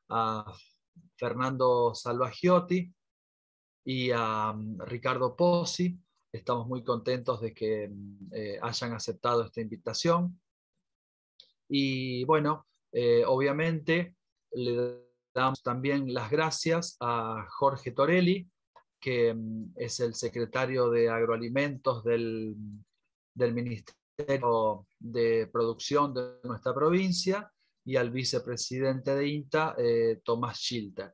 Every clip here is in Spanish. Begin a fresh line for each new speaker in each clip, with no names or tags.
a Fernando Salvagiotti y a Ricardo Pozzi. Estamos muy contentos de que hayan aceptado esta invitación. Y bueno, obviamente le damos también las gracias a Jorge Torelli, que es el secretario de Agroalimentos del Ministerio de Producción de nuestra provincia, y al vicepresidente de INTA, Tomás Schilter.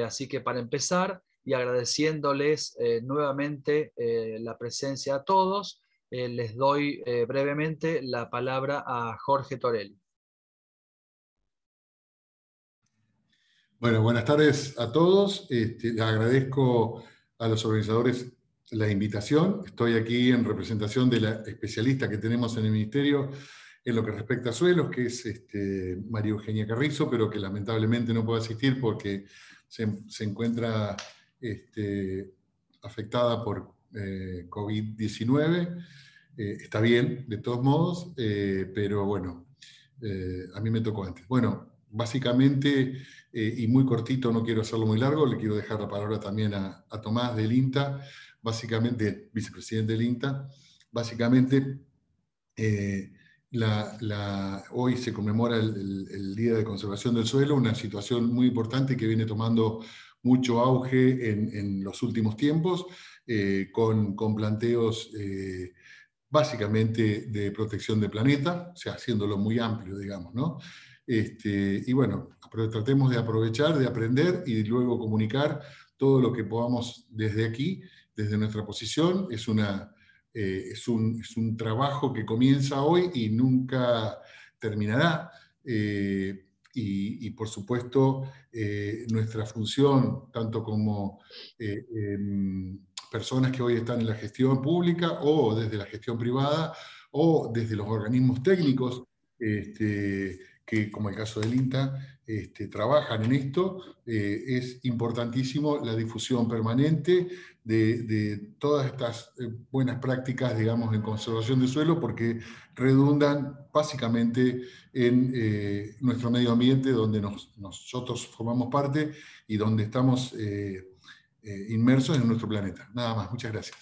Así que para empezar, y agradeciéndoles nuevamente la presencia a todos, les doy brevemente la palabra a Jorge Torelli.
Bueno, buenas tardes a todos. Les agradezco a los organizadores la invitación. Estoy aquí en representación de la especialista que tenemos en el Ministerio en lo que respecta a suelos, que es María Eugenia Carrizo, pero que lamentablemente no puede asistir porque se encuentra afectada por COVID-19. Está bien, de todos modos, pero bueno, a mí me tocó antes. Bueno, básicamente, y muy cortito, no quiero hacerlo muy largo, le quiero dejar la palabra también a Tomás del INTA, básicamente, vicepresidente del INTA. Básicamente, hoy se conmemora el Día de Conservación del Suelo, una situación muy importante que viene tomando mucho auge en los últimos tiempos, con planteos básicamente de protección del planeta, o sea, haciéndolo muy amplio, digamos, ¿no? Y bueno, tratemos de aprovechar, de aprender y luego comunicar todo lo que podamos desde aquí, desde nuestra posición. Es un trabajo que comienza hoy y nunca terminará. Y por supuesto, nuestra función, tanto como personas que hoy están en la gestión pública o desde la gestión privada o desde los organismos técnicos, que como el caso del INTA, trabajan en esto, es importantísimo la difusión permanente de todas estas buenas prácticas, digamos, en conservación de suelo, porque redundan básicamente en nuestro medio ambiente, donde nosotros formamos parte y donde estamos inmersos en nuestro planeta. Nada más, muchas gracias.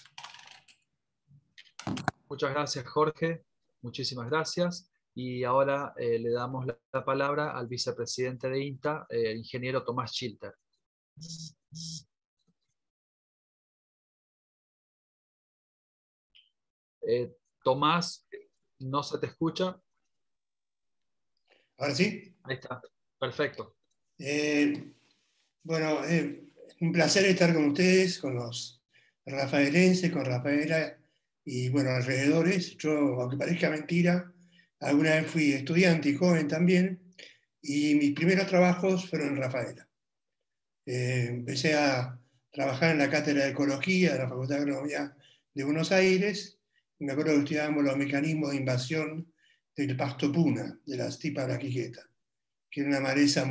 Muchas gracias, Jorge. Muchísimas gracias. Y ahora le damos la palabra al vicepresidente de INTA, el ingeniero Tomás Schilter. Tomás, ¿no se te escucha?
¿Ahora sí?
Ahí está, perfecto.
Bueno, un placer estar con ustedes, con los rafaelenses, con Rafaela y bueno, alrededores. Yo, aunque parezca mentira, alguna vez fui estudiante y joven también, y mis primeros trabajos fueron en Rafaela. Empecé a trabajar en la cátedra de Ecología de la Facultad de Agronomía de Buenos Aires, y me acuerdo que estudiábamos los mecanismos de invasión del pasto puna, de la estipa braquiqueta, que era una maleza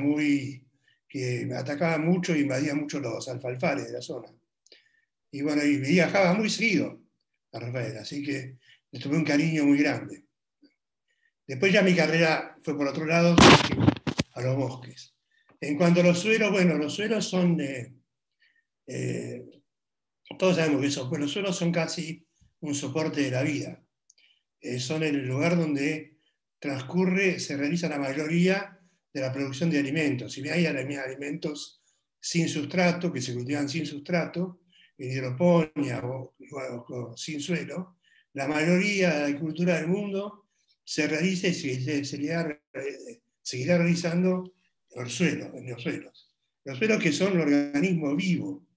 que atacaba mucho e invadía mucho los alfalfares de la zona. Y bueno, y viajaba muy seguido a Rafael, así que le tuve un cariño muy grande. Después ya mi carrera fue por otro lado, a los bosques. En cuanto a los suelos, bueno, los suelos son, todos sabemos que los suelos son casi un soporte de la vida. Son el lugar donde se realiza la mayoría de la producción de alimentos. Si bien hay alimentos sin sustrato, que se cultivan sin sustrato, en hidroponía o sin suelo, la mayoría de la agricultura del mundo se realiza y seguirá realizando en los suelos. Los suelos, que son un organismo vivo,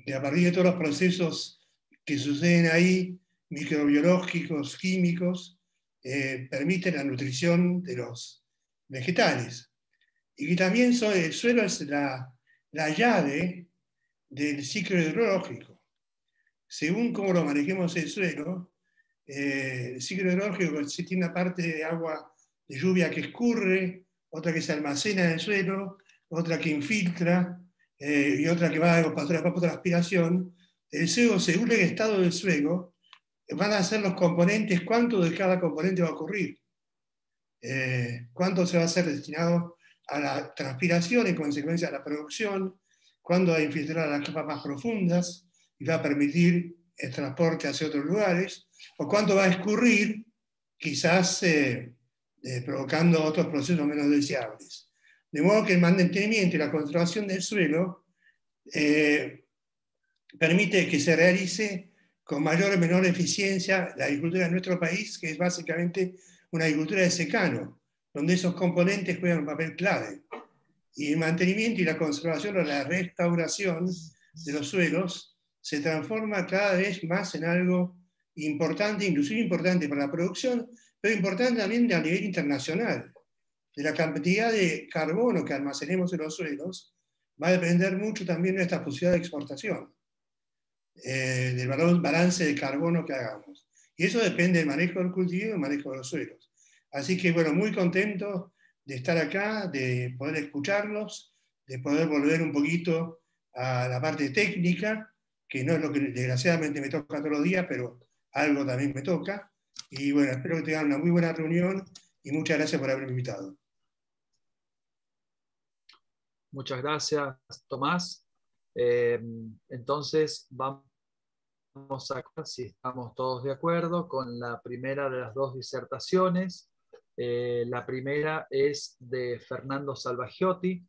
que a partir de todos los procesos que suceden ahí, microbiológicos, químicos, permiten la nutrición de los vegetales. Y que también el suelo es la llave del ciclo hidrológico. Según cómo lo manejemos el suelo, el ciclo hidrológico consiste en una parte de agua de lluvia que escurre, otra que se almacena en el suelo, otra que infiltra, y otra que va por la aspiración. El suelo, según el estado del suelo, van a ser los componentes, cuánto de cada componente va a ocurrir. Cuánto se va a ser destinado a la transpiración en consecuencia de la producción, cuándo va a infiltrar a las capas más profundas y va a permitir el transporte hacia otros lugares, o cuánto va a escurrir, quizás provocando otros procesos menos deseables. De modo que el mantenimiento y la conservación del suelo permite que se realice con mayor o menor eficiencia la agricultura en nuestro país, que es básicamente una agricultura de secano, donde esos componentes juegan un papel clave. Y el mantenimiento y la conservación o la restauración de los suelos se transforma cada vez más en algo importante, inclusive importante para la producción, pero importante también a nivel internacional. De la cantidad de carbono que almacenemos en los suelos va a depender mucho también de nuestra posibilidad de exportación, del balance de carbono que hagamos. Y eso depende del manejo del cultivo y del manejo de los suelos. Así que, bueno, muy contento de estar acá, de poder escucharlos, de poder volver un poquito a la parte técnica, que no es lo que desgraciadamente me toca todos los días, pero algo también me toca. Y bueno, espero que tengan una muy buena reunión y muchas gracias por haberme invitado.
Muchas gracias, Tomás. Entonces, vamos a ver si estamos todos de acuerdo con la primera de las dos disertaciones. La primera es de Fernando Salvagiotti,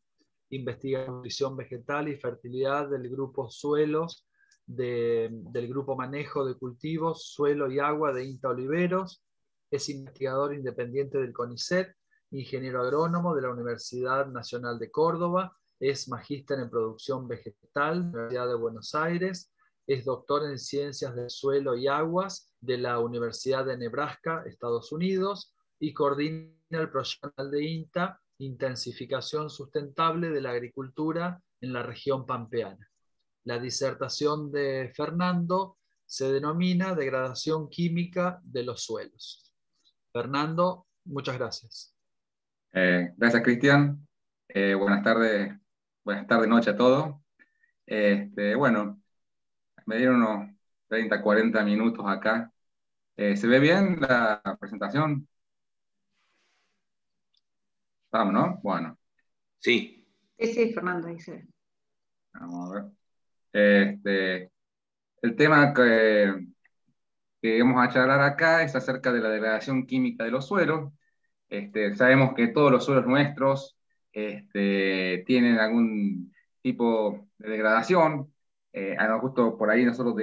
investiga nutrición vegetal y fertilidad del grupo suelos, del grupo manejo de cultivos, suelo y agua de INTA Oliveros. Es investigador independiente del CONICET, ingeniero agrónomo de la Universidad Nacional de Córdoba, es magíster en producción vegetal de la Universidad de Buenos Aires, es doctor en ciencias del suelo y aguas de la Universidad de Nebraska, Estados Unidos, y coordina el proyecto de INTA, Intensificación Sustentable de la Agricultura en la región pampeana. La disertación de Fernando se denomina Degradación Química de los Suelos. Fernando, muchas gracias.
Gracias, Cristian. Buenas tardes, noche a todos. Bueno, me dieron unos 30, 40 minutos acá. ¿Se ve bien la presentación? Vamos, ¿no? Bueno.
Sí.
Sí, Fernando, ahí se ve.
Vamos a ver. El tema que vamos a charlar acá es acerca de la degradación química de los suelos. Sabemos que todos los suelos nuestros tienen algún tipo de degradación. A nos gusta por ahí nosotros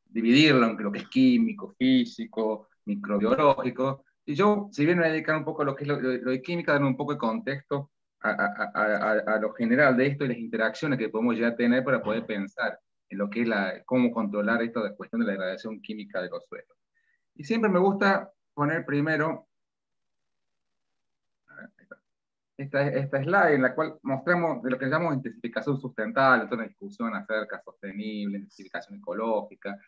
dividirlo en lo que es químico, físico, microbiológico. Y yo, si bien me voy a dedicar un poco a lo que es lo de química, darme un poco de contexto a lo general de esto y las interacciones que podemos ya tener para poder pensar en lo que es cómo controlar esta cuestión de la degradación química de los suelos. Y siempre me gusta poner primero esta slide en la cual mostramos de lo que llamamos intensificación sustentable, toda una discusión acerca sostenible, intensificación ecológica,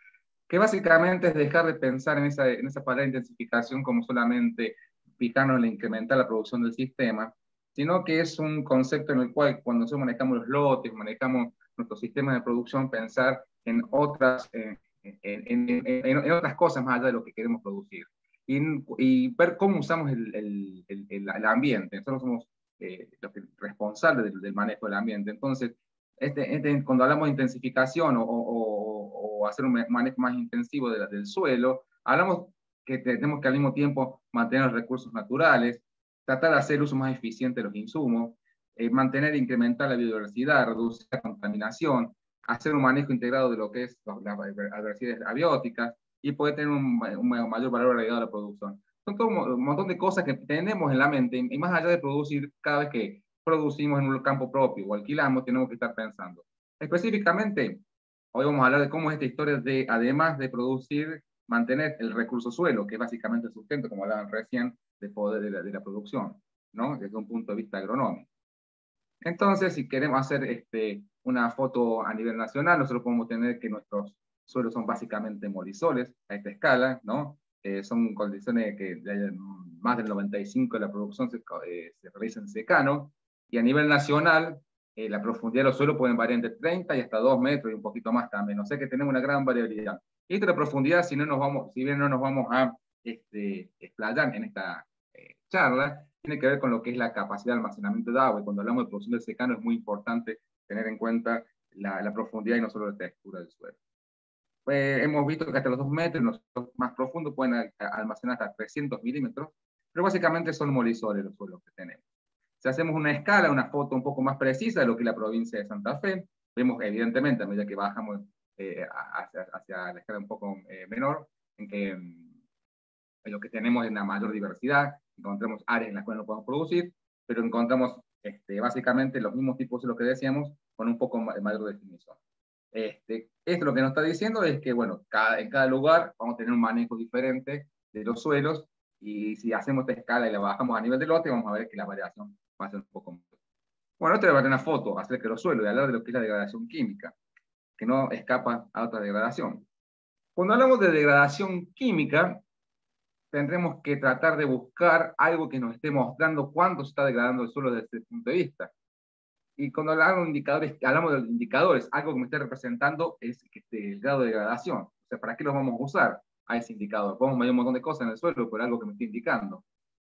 que básicamente es dejar de pensar en esa palabra intensificación como solamente fijarnos en incrementar la producción del sistema, sino que es un concepto en el cual cuando nosotros manejamos los lotes, manejamos nuestros sistemas de producción, pensar en otras cosas más allá de lo que queremos producir. Y ver cómo usamos el ambiente. Nosotros somos los responsables del manejo del ambiente. Entonces, cuando hablamos de intensificación o hacer un manejo más intensivo del suelo, hablamos que tenemos que al mismo tiempo mantener los recursos naturales, tratar de hacer uso más eficiente de los insumos, mantener e incrementar la biodiversidad, reducir la contaminación, hacer un manejo integrado de lo que es las adversidades abióticas y poder tener un mayor valor agregado a la producción. Son todo un montón de cosas que tenemos en la mente, y más allá de producir, cada vez que producimos en un campo propio o alquilamos, tenemos que estar pensando. Específicamente, hoy vamos a hablar de cómo es esta historia de, además de producir, mantener el recurso suelo, que es básicamente el sustento, como hablaban recién, de poder de la producción, ¿no? Desde un punto de vista agronómico. Entonces, si queremos hacer una foto a nivel nacional, nosotros podemos tener que nuestros suelos son básicamente molisoles a esta escala, ¿no? Son condiciones que más del 95% de la producción se realiza en secano, y a nivel nacional, la profundidad de los suelos pueden variar entre 30 y hasta 2 metros y un poquito más también, o sea que tenemos una gran variabilidad. Y esta profundidad, si bien no nos vamos a explayar en esta charla, tiene que ver con lo que es la capacidad de almacenamiento de agua. Y cuando hablamos de producción del secano es muy importante tener en cuenta la profundidad y no solo la textura del suelo. Hemos visto que hasta los 2 metros, los más profundos, pueden almacenar hasta 300 milímetros, pero básicamente son molisores los suelos que tenemos. Si hacemos una escala, una foto un poco más precisa de lo que es la provincia de Santa Fe, vemos evidentemente, a medida que bajamos hacia la escala un poco menor, en que lo que tenemos es una mayor diversidad, encontramos áreas en las cuales no podemos producir, pero encontramos básicamente los mismos tipos de lo que decíamos, con un poco mayor definición. Esto lo que nos está diciendo es que, bueno, en cada lugar vamos a tener un manejo diferente de los suelos, y si hacemos esta escala y la bajamos a nivel de lote, vamos a ver que la variación va a ser un poco más. Bueno, esto le va a dar una foto acerca de los suelos y hablar de lo que es la degradación química, que no escapa a otra degradación. Cuando hablamos de degradación química, tendremos que tratar de buscar algo que nos esté mostrando cuánto se está degradando el suelo desde este punto de vista. Y cuando hablamos de indicadores, algo que me esté representando es el grado de degradación. O sea, ¿para qué los vamos a usar a ese indicador? Podemos medir un montón de cosas en el suelo, pero algo que me esté indicando.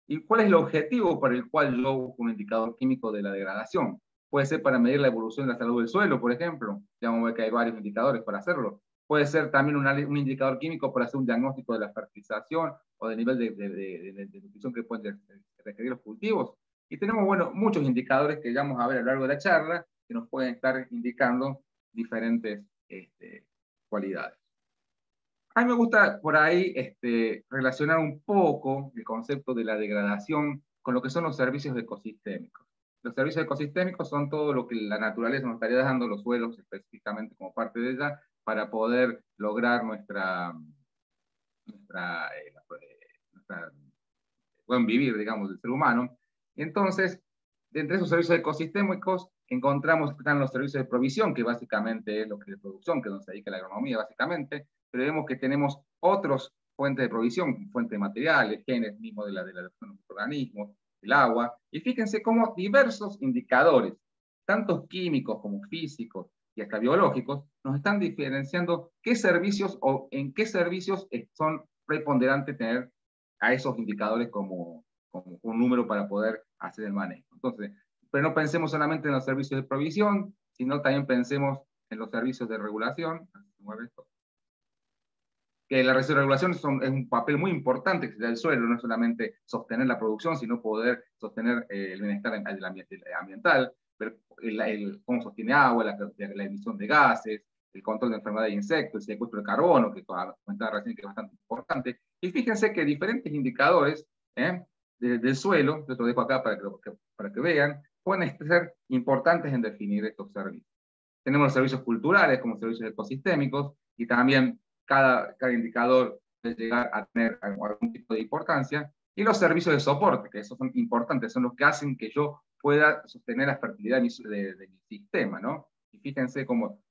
¿Y cuál es el objetivo para el cual yo busco un indicador químico de la degradación? Puede ser para medir la evolución de la salud del suelo, por ejemplo. Ya vamos a ver que hay varios indicadores para hacerlo. Puede ser también un indicador químico para hacer un diagnóstico de la fertilización o del nivel de nutrición que pueden requerir los cultivos. Y tenemos, bueno, muchos indicadores que vamos a ver a lo largo de la charla que nos pueden estar indicando diferentes cualidades. A mí me gusta por ahí relacionar un poco el concepto de la degradación con lo que son los servicios ecosistémicos. Los servicios ecosistémicos son todo lo que la naturaleza nos estaría dando, los suelos específicamente como parte de ella, para poder lograr nuestra buen vivir, digamos, del ser humano. Y entonces, entre esos servicios ecosistémicos, encontramos que están los servicios de provisión, que básicamente es lo que es de producción, que es donde se dedica la agronomía, básicamente, pero vemos que tenemos otros fuentes de provisión, fuentes de materiales, genes mismos de los organismos, el agua, y fíjense cómo diversos indicadores, tanto químicos como físicos y hasta biológicos, nos están diferenciando qué servicios o en qué servicios son preponderantes tener a esos indicadores como un número para poder hacer el manejo. Entonces, pero no pensemos solamente en los servicios de provisión, sino también pensemos en los servicios de regulación. Que la regulación es un papel muy importante que se da al suelo, no es solamente sostener la producción, sino poder sostener el bienestar ambiental, ver cómo sostiene agua, la emisión de gases, el control de enfermedades de insectos, el secuestro de carbono, que comentaba recién que es bastante importante. Y fíjense que diferentes indicadores del suelo, yo lo dejo acá para que vean, pueden ser importantes en definir estos servicios. Tenemos los servicios culturales como servicios ecosistémicos, y también cada indicador puede llegar a tener algún tipo de importancia, y los servicios de soporte, que esos son importantes, son los que hacen que yo pueda sostener la fertilidad de mi sistema, ¿no? Y fíjense cómo,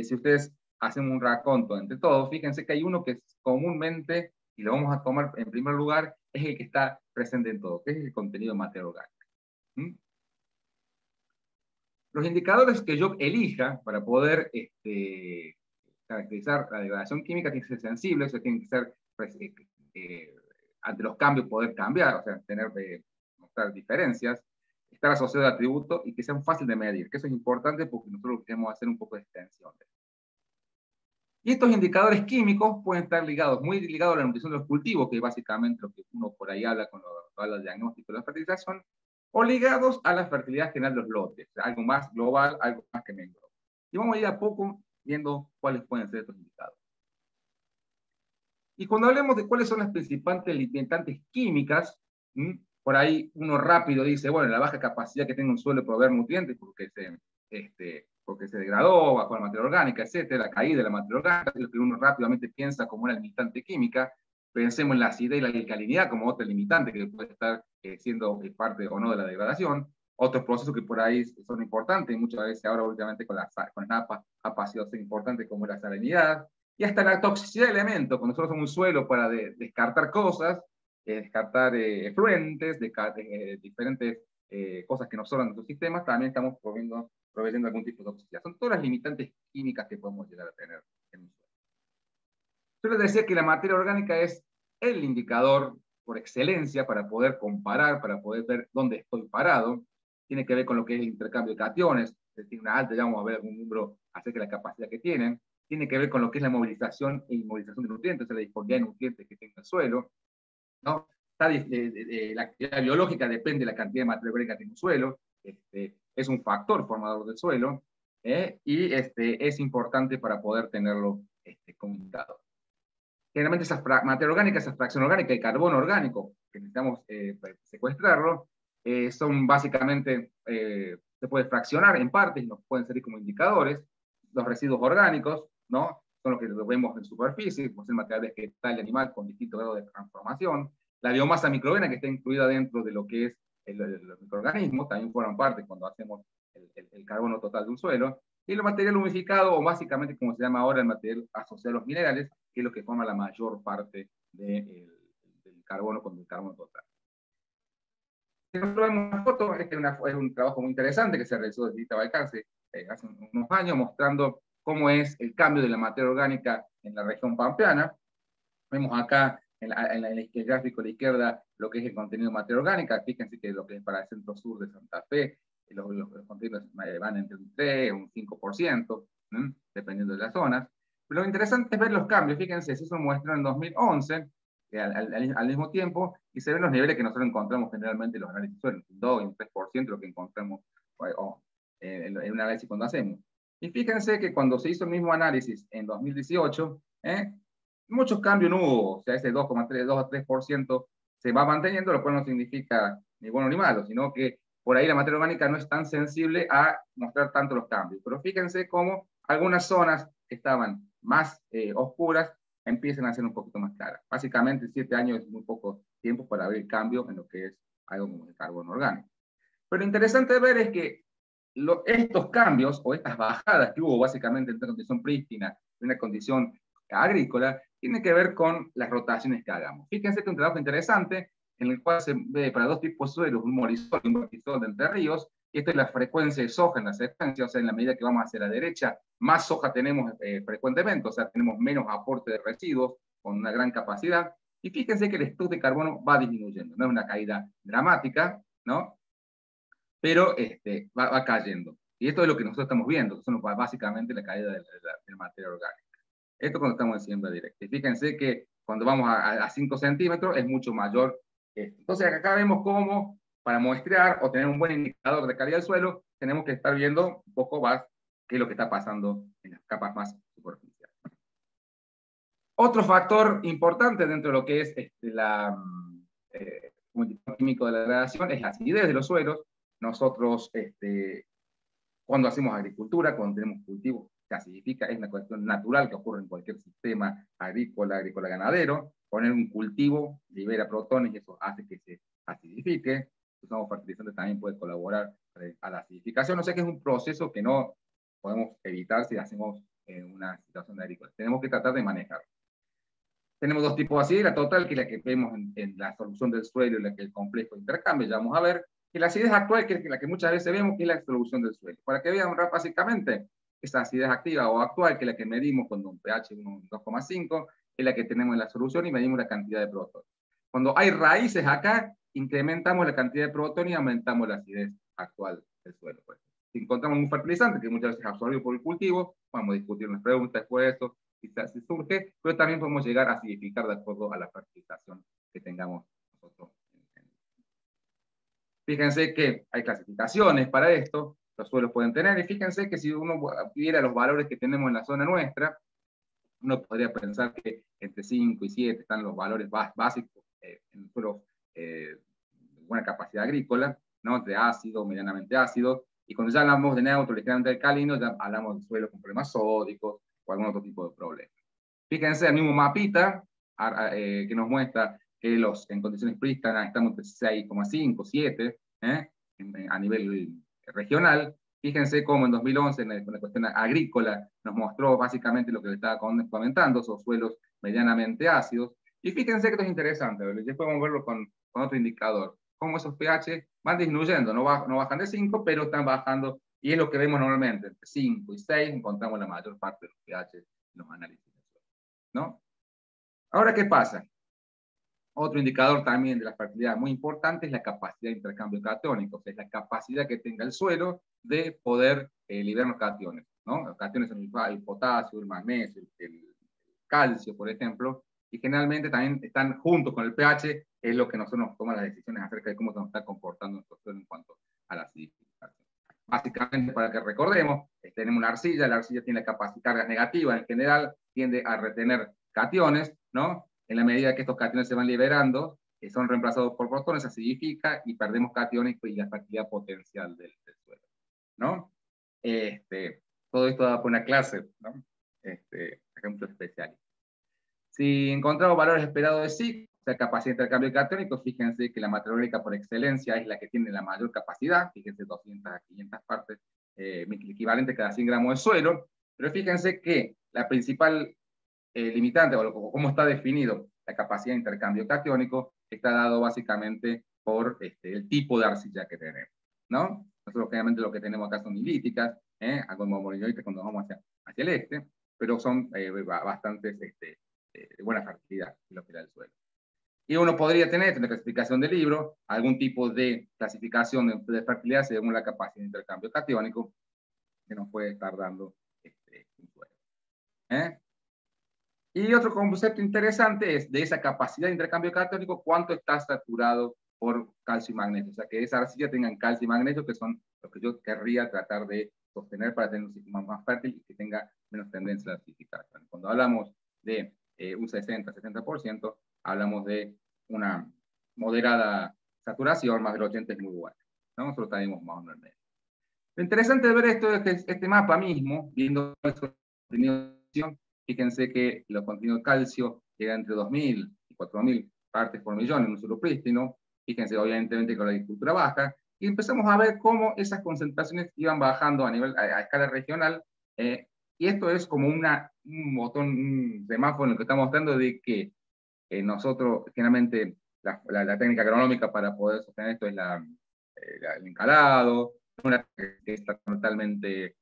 si ustedes hacen un raconto entre todos, fíjense que hay uno que es comúnmente, y lo vamos a tomar en primer lugar, es el que está presente en todo, que es el contenido de materia orgánica. Los indicadores que yo elija para poder caracterizar la degradación química tienen que ser sensibles, tienen que ser, ante los cambios, poder cambiar, o sea, mostrar diferencias, estar asociado a atributos y que sean fáciles de medir, que eso es importante porque nosotros queremos hacer un poco de extensión. Y estos indicadores químicos pueden estar muy ligados a la nutrición de los cultivos, que es básicamente lo que uno por ahí habla cuando habla del diagnóstico de la fertilización, o ligados a la fertilidad general de los lotes, o sea, algo más global, algo más que me global. Y vamos a ir a poco viendo cuáles pueden ser estos indicadores. Y cuando hablemos de cuáles son las principales limitantes químicas, por ahí uno rápido dice, bueno, la baja capacidad que tiene un suelo de proveer nutrientes porque se degradó bajo la materia orgánica, etcétera, la caída de la materia orgánica, es lo que uno rápidamente piensa como una limitante química. Pensemos en la acidez y la alcalinidad como otra limitante que puede estar siendo parte o no de la degradación. Otros procesos que por ahí son importantes, y muchas veces ahora últimamente con la APA ha sido importante, como la salinidad, y hasta la toxicidad de elementos. Cuando nosotros somos un suelo para descartar cosas, descartar efluentes, diferentes cosas que no son nuestros sistemas, también estamos proveyendo algún tipo de toxicidad. Son todas las limitantes químicas que podemos llegar a tener en un suelo. Yo les decía que la materia orgánica es el indicador por excelencia para poder comparar, para poder ver dónde estoy parado. Tiene que ver con lo que es el intercambio de cationes, tiene una alta, ya vamos a ver algún número acerca de la capacidad que tienen. Tiene que ver con lo que es la movilización e inmovilización de nutrientes, o sea, la disponibilidad de nutrientes que tenga el suelo, ¿no? La actividad biológica depende de la cantidad de materia orgánica que tiene el suelo, es un factor formador del suelo, y es importante para poder tenerlo comunicado. Generalmente esa materia orgánica, esa fracción orgánica, el carbono orgánico que necesitamos secuestrarlo, son básicamente, se puede fraccionar en partes y nos pueden servir como indicadores. Los residuos orgánicos, ¿no? Son los que vemos en superficie, como es el material vegetal y animal con distintos grados de transformación. La biomasa microbiana que está incluida dentro de lo que es los microorganismos, también forman parte cuando hacemos el carbono total de un suelo. Y el material humificado, o básicamente como se llama ahora el material asociado a los minerales, que es lo que forma la mayor parte del carbono con el carbono total. Si nosotros vemos una foto, es un trabajo muy interesante que se realizó desde Dita Balcarce hace unos años, mostrando cómo es el cambio de la materia orgánica en la región pampeana. Vemos acá en el gráfico de la izquierda lo que es el contenido de materia orgánica. Fíjense que lo que es para el centro sur de Santa Fe, los contenidos van entre un 3 o un 5%, dependiendo de las zonas. Pero lo interesante es ver los cambios. Fíjense, eso se muestra en 2011, al mismo tiempo, y se ven los niveles que nosotros encontramos generalmente en los análisis de suelo, un 2 y un 3% lo que encontramos en un análisis cuando hacemos. Y fíjense que cuando se hizo el mismo análisis en 2018, muchos cambios no hubo, o sea, ese 2,3, 2 a 3% se va manteniendo, lo cual no significa ni bueno ni malo, sino que por ahí la materia orgánica no es tan sensible a mostrar tanto los cambios. Pero fíjense cómo algunas zonas que estaban más oscuras empiezan a ser un poquito más claras. Básicamente 7 años es muy poco tiempo para ver el cambio en lo que es algo como el carbono orgánico. Pero lo interesante de ver es que estos cambios o estas bajadas que hubo básicamente en una condición prístina, en una condición agrícola, tiene que ver con las rotaciones que hagamos. Fíjense que es un trabajo interesante en el cual se ve para dos tipos de suelos, un molisol y un vertisol de Entre Ríos, y esto es la frecuencia de soja en la secuencia, o sea, en la medida que vamos hacia la derecha, más soja tenemos frecuentemente, o sea, tenemos menos aporte de residuos con una gran capacidad, y fíjense que el stock de carbono va disminuyendo, no es una caída dramática, ¿no? Pero va cayendo. Y esto es lo que nosotros estamos viendo, que son básicamente la caída de la materia orgánica. Esto cuando estamos en siembra directa. Y fíjense que cuando vamos a 5 centímetros es mucho mayor esto. Entonces acá vemos cómo para muestrear o tener un buen indicador de calidad del suelo, tenemos que estar viendo un poco más qué es lo que está pasando en las capas más superficiales. Otro factor importante dentro de lo que es un indicador químico de la degradación es la acidez de los suelos. Nosotros, cuando hacemos agricultura, cuando tenemos cultivos, se acidifica, es una cuestión natural que ocurre en cualquier sistema agrícola ganadero. Poner un cultivo libera protones y eso hace que se acidifique. Usamos fertilizantes, también puede colaborar a la acidificación. O sea que es un proceso que no podemos evitar si hacemos una situación agrícola. Tenemos que tratar de manejarlo. Tenemos dos tipos de acidez, la total, que es la que vemos en la solución del suelo y la que el complejo de intercambio, ya vamos a ver, y la acidez actual, que es la que muchas veces vemos, que es la solución del suelo. Para que vean básicamente, esa acidez activa o actual, que es la que medimos cuando un pH 2,5, es la que tenemos en la solución y medimos la cantidad de protones. Cuando hay raíces acá, incrementamos la cantidad de protones y aumentamos la acidez actual del suelo. Pues. Si encontramos un fertilizante que muchas veces es absorbido por el cultivo, vamos a discutir unas preguntas después de eso, si surge, pero también podemos llegar a acidificar de acuerdo a la fertilización que tengamos nosotros. Fíjense que hay clasificaciones para esto, los suelos pueden tener, y fíjense que si uno viera los valores que tenemos en la zona nuestra, uno podría pensar que entre 5 y 7 están los valores básicos en suelos de buena capacidad agrícola, ¿no? De ácido, medianamente ácido, y cuando ya hablamos de neutro, ligeramente alcalino, ya hablamos de suelos con problemas sódicos o algún otro tipo de problema. Fíjense el mismo mapita que nos muestra que en condiciones prístinas estamos entre 6,5, 7, a nivel regional. Fíjense cómo en 2011, con la cuestión agrícola, nos mostró básicamente lo que les estaba comentando, esos suelos medianamente ácidos. Y fíjense que esto es interesante, después podemos verlo con otro indicador, cómo esos pH van disminuyendo, no bajan de 5, pero están bajando, y es lo que vemos normalmente, entre 5 y 6 encontramos la mayor parte de los pH en los análisis, ¿no? Ahora, ¿qué pasa? Otro indicador también de la fertilidad muy importante es la capacidad de intercambio catiónico, o sea, es la capacidad que tenga el suelo de poder liberar los cationes, ¿no? Los cationes son el potasio, el magnesio, el calcio, por ejemplo, y generalmente también están juntos con el pH, es lo que nosotros nos toma las decisiones acerca de cómo se nos está comportando nuestro suelo en cuanto a la acidificación. Básicamente, para que recordemos, tenemos una arcilla, la arcilla tiene cargas negativas, en general tiende a retener cationes, ¿no? En la medida que estos cationes se van liberando, son reemplazados por protones, se acidifica y perdemos cationes y la fertilidad potencial del suelo, ¿no? Todo esto da por una clase, ¿no? Ejemplos especiales. Si encontramos valores esperados de SIC, o sea, capacidad de intercambio catiónico, fíjense que la matemática por excelencia es la que tiene la mayor capacidad, fíjense 200 a 500 partes, equivalente cada 100 gramos de suelo, pero fíjense que la principal limitante, o cómo está definido la capacidad de intercambio catiónico, está dado básicamente por el tipo de arcilla que tenemos, ¿no? Nosotros generalmente lo que tenemos acá son ilíticas, algo molinolitas cuando vamos hacia el este, pero son bastantes de buena fertilidad en lo que da el suelo. Y uno podría tener en la clasificación del libro algún tipo de clasificación de fertilidad según la capacidad de intercambio catiónico que nos puede estar dando un suelo. Y otro concepto interesante es de esa capacidad de intercambio catiónico, cuánto está saturado por calcio y magnesio. O sea, que esa arcilla tengan calcio y magnesio, que son los que yo querría tratar de sostener para tener un sistema más fértil y que tenga menos tendencia a la acidificación. Cuando hablamos de un 60-70%, hablamos de una moderada saturación, más del 80% es muy buena, ¿no? Nosotros tenemos más o menos en medio. Lo interesante de ver esto es que este mapa mismo, viendo el contenido, fíjense que los contenidos de calcio llegan entre 2.000 y 4.000 partes por millón en un suelo prístino. Fíjense, obviamente, con la agricultura baja, y empezamos a ver cómo esas concentraciones iban bajando a escala regional, y esto es como un botón, un semáforo en el que está mostrando de que nosotros, generalmente, la técnica agronómica para poder sostener esto es el encalado, una que está totalmente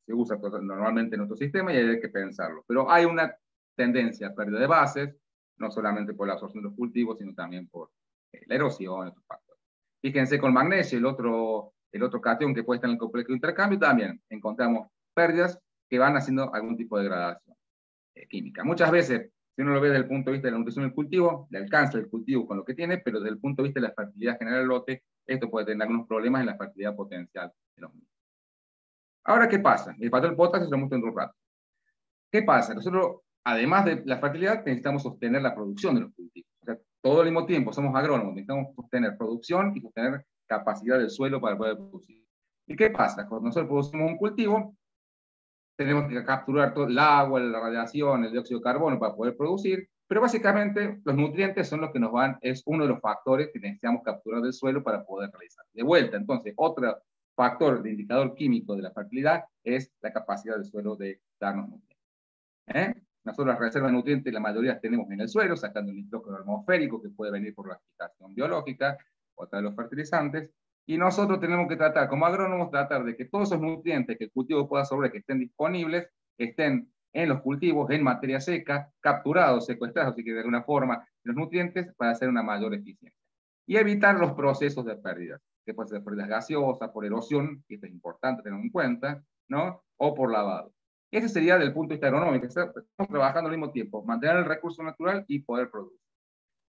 se usa normalmente en nuestro sistema y hay que pensarlo. Pero hay una tendencia a pérdida de bases, no solamente por la absorción de los cultivos, sino también por la erosión, estos factores. Fíjense con magnesio, el otro catión que puede estar en el complejo de intercambio, también encontramos pérdidas que van haciendo algún tipo de degradación química. Muchas veces, si uno lo ve desde el punto de vista de la nutrición del cultivo, le alcanza el cultivo con lo que tiene, pero desde el punto de vista de la fertilidad general del lote, esto puede tener algunos problemas en la fertilidad potencial de los mismos. Ahora, ¿qué pasa? El patrón potasio se lo muestro en un rato. ¿Qué pasa? Nosotros, además de la fertilidad, necesitamos sostener la producción de los cultivos. O sea, todo al mismo tiempo, somos agrónomos, necesitamos sostener producción y sostener capacidad del suelo para poder producir. ¿Y qué pasa? Cuando nosotros producimos un cultivo, tenemos que capturar todo el agua, la radiación, el dióxido de carbono para poder producir, pero básicamente los nutrientes son los que nos van, es uno de los factores que necesitamos capturar del suelo para poder realizar. De vuelta, entonces, otro factor de indicador químico de la fertilidad es la capacidad del suelo de darnos nutrientes. Nosotros las reservas de nutrientes, la mayoría las tenemos en el suelo, sacando el nitrógeno atmosférico que puede venir por la aplicación biológica, otra de los fertilizantes, y nosotros tenemos que tratar, como agrónomos, tratar de que todos esos nutrientes que el cultivo pueda absorber, que estén disponibles, estén en los cultivos, en materia seca, capturados, secuestrados, así que de alguna forma, los nutrientes para hacer una mayor eficiencia. Y evitar los procesos de pérdidas, que pueden ser pérdidas gaseosas, por erosión, que esto es importante tenerlo en cuenta, ¿no? O por lavado. Ese sería del punto de vista agronómico, estamos trabajando al mismo tiempo, mantener el recurso natural y poder producir.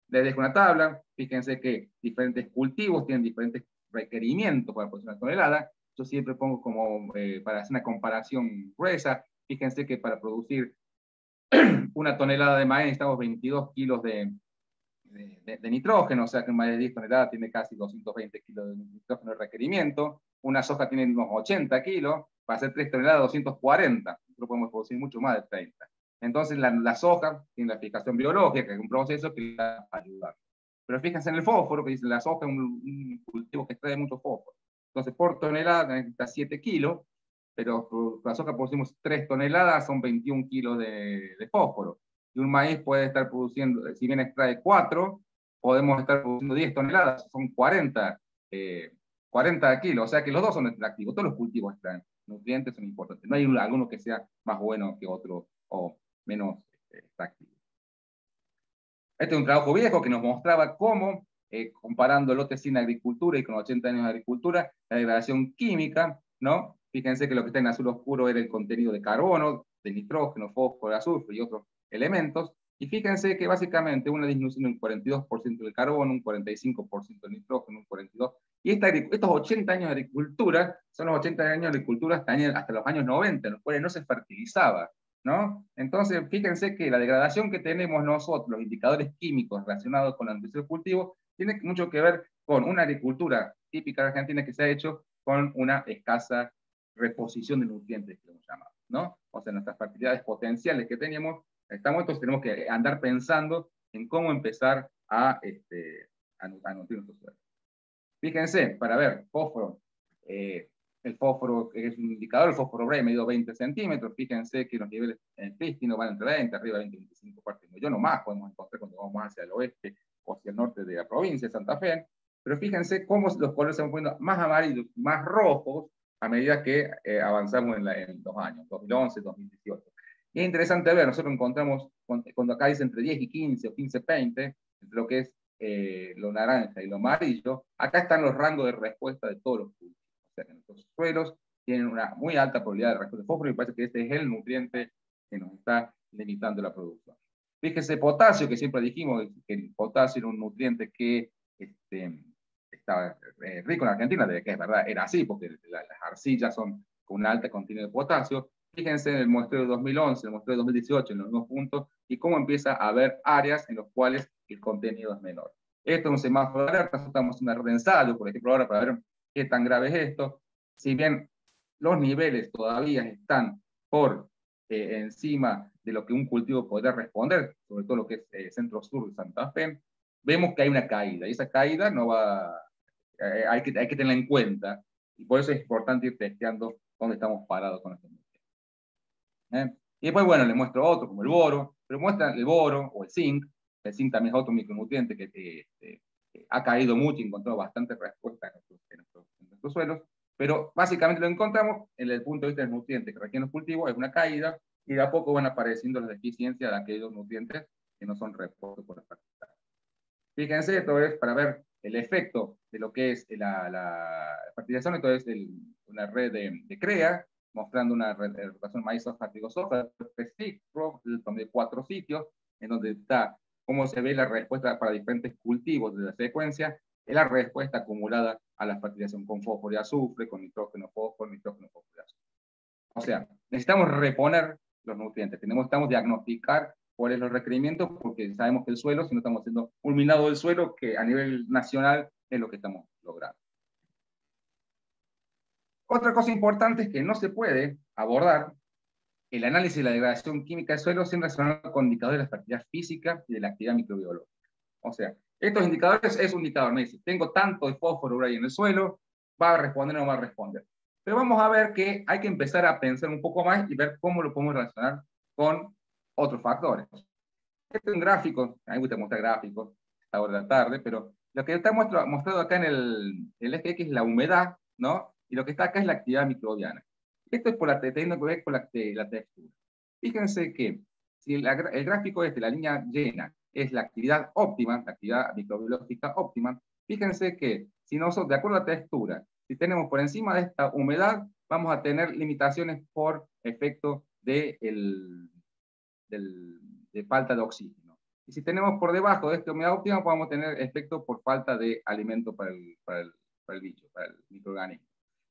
Les dejo una tabla, fíjense que diferentes cultivos tienen diferentes requerimientos para producir una tonelada. Yo siempre pongo como, para hacer una comparación gruesa, fíjense que para producir una tonelada de maíz necesitamos 22 kilos de nitrógeno, o sea que un maíz de 10 toneladas tiene casi 220 kilos de nitrógeno de requerimiento, una soja tiene unos 80 kilos, para hacer 3 toneladas 240, nosotros podemos producir mucho más de 30. Entonces la soja tiene la fijación biológica, que es un proceso que va a ayudar. Pero fíjense en el fósforo, que dice la soja es un cultivo que extrae mucho fósforo. Entonces por tonelada necesita 7 kilos, pero por la soja producimos 3 toneladas, son 21 kilos de fósforo. Y un maíz puede estar produciendo, si bien extrae 4, podemos estar produciendo 10 toneladas, son 40 kilos, o sea que los dos son extractivos, todos los cultivos extraen nutrientes, son importantes. No hay alguno que sea más bueno que otro o menos extractivo. Este es un trabajo viejo que nos mostraba cómo, comparando lotes sin agricultura y con 80 años de agricultura, la degradación química, ¿no? Fíjense que lo que está en azul oscuro era el contenido de carbono, de nitrógeno, fósforo, azufre y otros elementos. Y fíjense que básicamente una disminución del 42% del carbono, un 45% del nitrógeno, un 42%. Y estos 80 años de agricultura son los 80 años de agricultura hasta los años 90, en los cuales no se fertilizaba, ¿no? Entonces, fíjense que la degradación que tenemos nosotros, los indicadores químicos relacionados con la nutrición del cultivo, tiene mucho que ver con una agricultura típica de Argentina que se ha hecho con una escasa reposición de nutrientes, que hemos llamado, ¿no? O sea, nuestras fertilidades potenciales que teníamos, entonces tenemos que andar pensando en cómo empezar a nutrir nuestros suelos. Fíjense, para ver, fósforo, el fósforo es un indicador, el fósforo Bray medido 20 centímetros, fíjense que los niveles prístinos van entre 20, arriba 20, 25 partes de millón o más, podemos encontrar cuando vamos hacia el oeste o hacia el norte de la provincia de Santa Fe, pero fíjense cómo los colores se van poniendo más amarillos, más rojos, a medida que avanzamos en los años, 2011, 2018. Y es interesante ver, nosotros encontramos, cuando acá dice entre 10 y 15 o 15, 20, entre lo que es lo naranja y lo amarillo, acá están los rangos de respuesta de todos los cultivos. O sea que nuestros suelos tienen una muy alta probabilidad de respuesta de fósforo y parece que este es el nutriente que nos está limitando la producción. Fíjese, potasio, que siempre dijimos que el potasio era un nutriente que estaba rico en Argentina, de que es verdad, era así, porque las arcillas son con una alta contenido de potasio. Fíjense en el muestreo de 2011, el muestreo de 2018, en los dos puntos, y cómo empieza a haber áreas en las cuales el contenido es menor. Esto es un semáforo de alerta, nosotros estamos en una red de ensayo, por ejemplo, ahora para ver qué tan grave es esto. Si bien los niveles todavía están por encima de lo que un cultivo podría responder, sobre todo lo que es centro-sur de Santa Fe, vemos que hay una caída, y esa caída no va, hay que tenerla en cuenta, y por eso es importante ir testeando dónde estamos parados con este nutriente. Y después, bueno, le muestro otro, como el boro, pero muestran el boro o el zinc también es otro micronutriente que ha caído mucho y encontró bastante respuesta en nuestros suelos, pero básicamente lo encontramos en el punto de vista del nutriente que requieren los cultivos, es una caída, y de a poco van apareciendo las deficiencias de aquellos nutrientes que no son repuestos por las fertilizantes. Fíjense, esto es para ver el efecto de lo que es la fertilización. Esto es una red de CREA, mostrando una rotación maíz, soja, trigo, soja, de 4 sitios, en donde está cómo se ve la respuesta para diferentes cultivos de la secuencia, es la respuesta acumulada a la fertilización con fósforo y azufre, con nitrógeno, fósforo y azufre. O sea, necesitamos reponer los nutrientes, estamos diagnosticar cuáles son los requerimientos, porque sabemos que el suelo, si no estamos haciendo un minado del suelo, que a nivel nacional es lo que estamos logrando. Otra cosa importante es que no se puede abordar el análisis de la degradación química del suelo sin relacionarlo con indicadores de la fertilidad física y de la actividad microbiológica. O sea, estos indicadores es un indicador, me dice, tengo tanto de fósforo ahí en el suelo, va a responder o no va a responder. Pero vamos a ver que hay que empezar a pensar un poco más y ver cómo lo podemos relacionar con otros factores. Este es un gráfico, a mí me gusta mostrar gráficos a la hora de la tarde, pero lo que está mostrado acá en el eje X es la humedad, ¿no? Y lo que está acá es la actividad microbiana. Esto es teniendo que ver con la textura. Fíjense que si el gráfico la línea llena, es la actividad óptima, la actividad microbiológica óptima, fíjense que si nosotros, de acuerdo a la textura, si tenemos por encima de esta humedad, vamos a tener limitaciones por efecto de falta de oxígeno. Y si tenemos por debajo de esta humedad óptima, podemos tener efecto por falta de alimento para el bicho, para el microorganismo.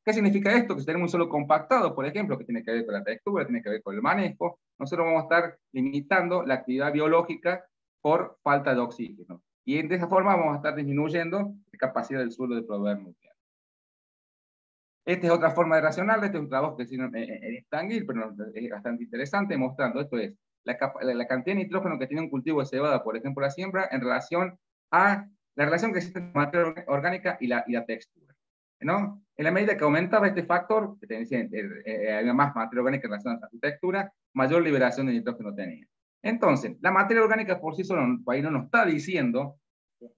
¿Qué significa esto? Que si tenemos un suelo compactado, por ejemplo, que tiene que ver con la textura, tiene que ver con el manejo, nosotros vamos a estar limitando la actividad biológica por falta de oxígeno. Y de esa forma vamos a estar disminuyendo la capacidad del suelo de proveer nutrientes. Esta es otra forma de racional, este es un trabajo que es tangible, pero es bastante interesante, mostrando esto es la cantidad de nitrógeno que tiene un cultivo de cebada, por ejemplo, la siembra, en relación a la relación que existe entre la materia orgánica y la textura, ¿no? En la medida que aumentaba este factor, que había más materia orgánica en relación a su textura, mayor liberación de nitrógeno tenía. Entonces, la materia orgánica por sí sola, ahí no nos está diciendo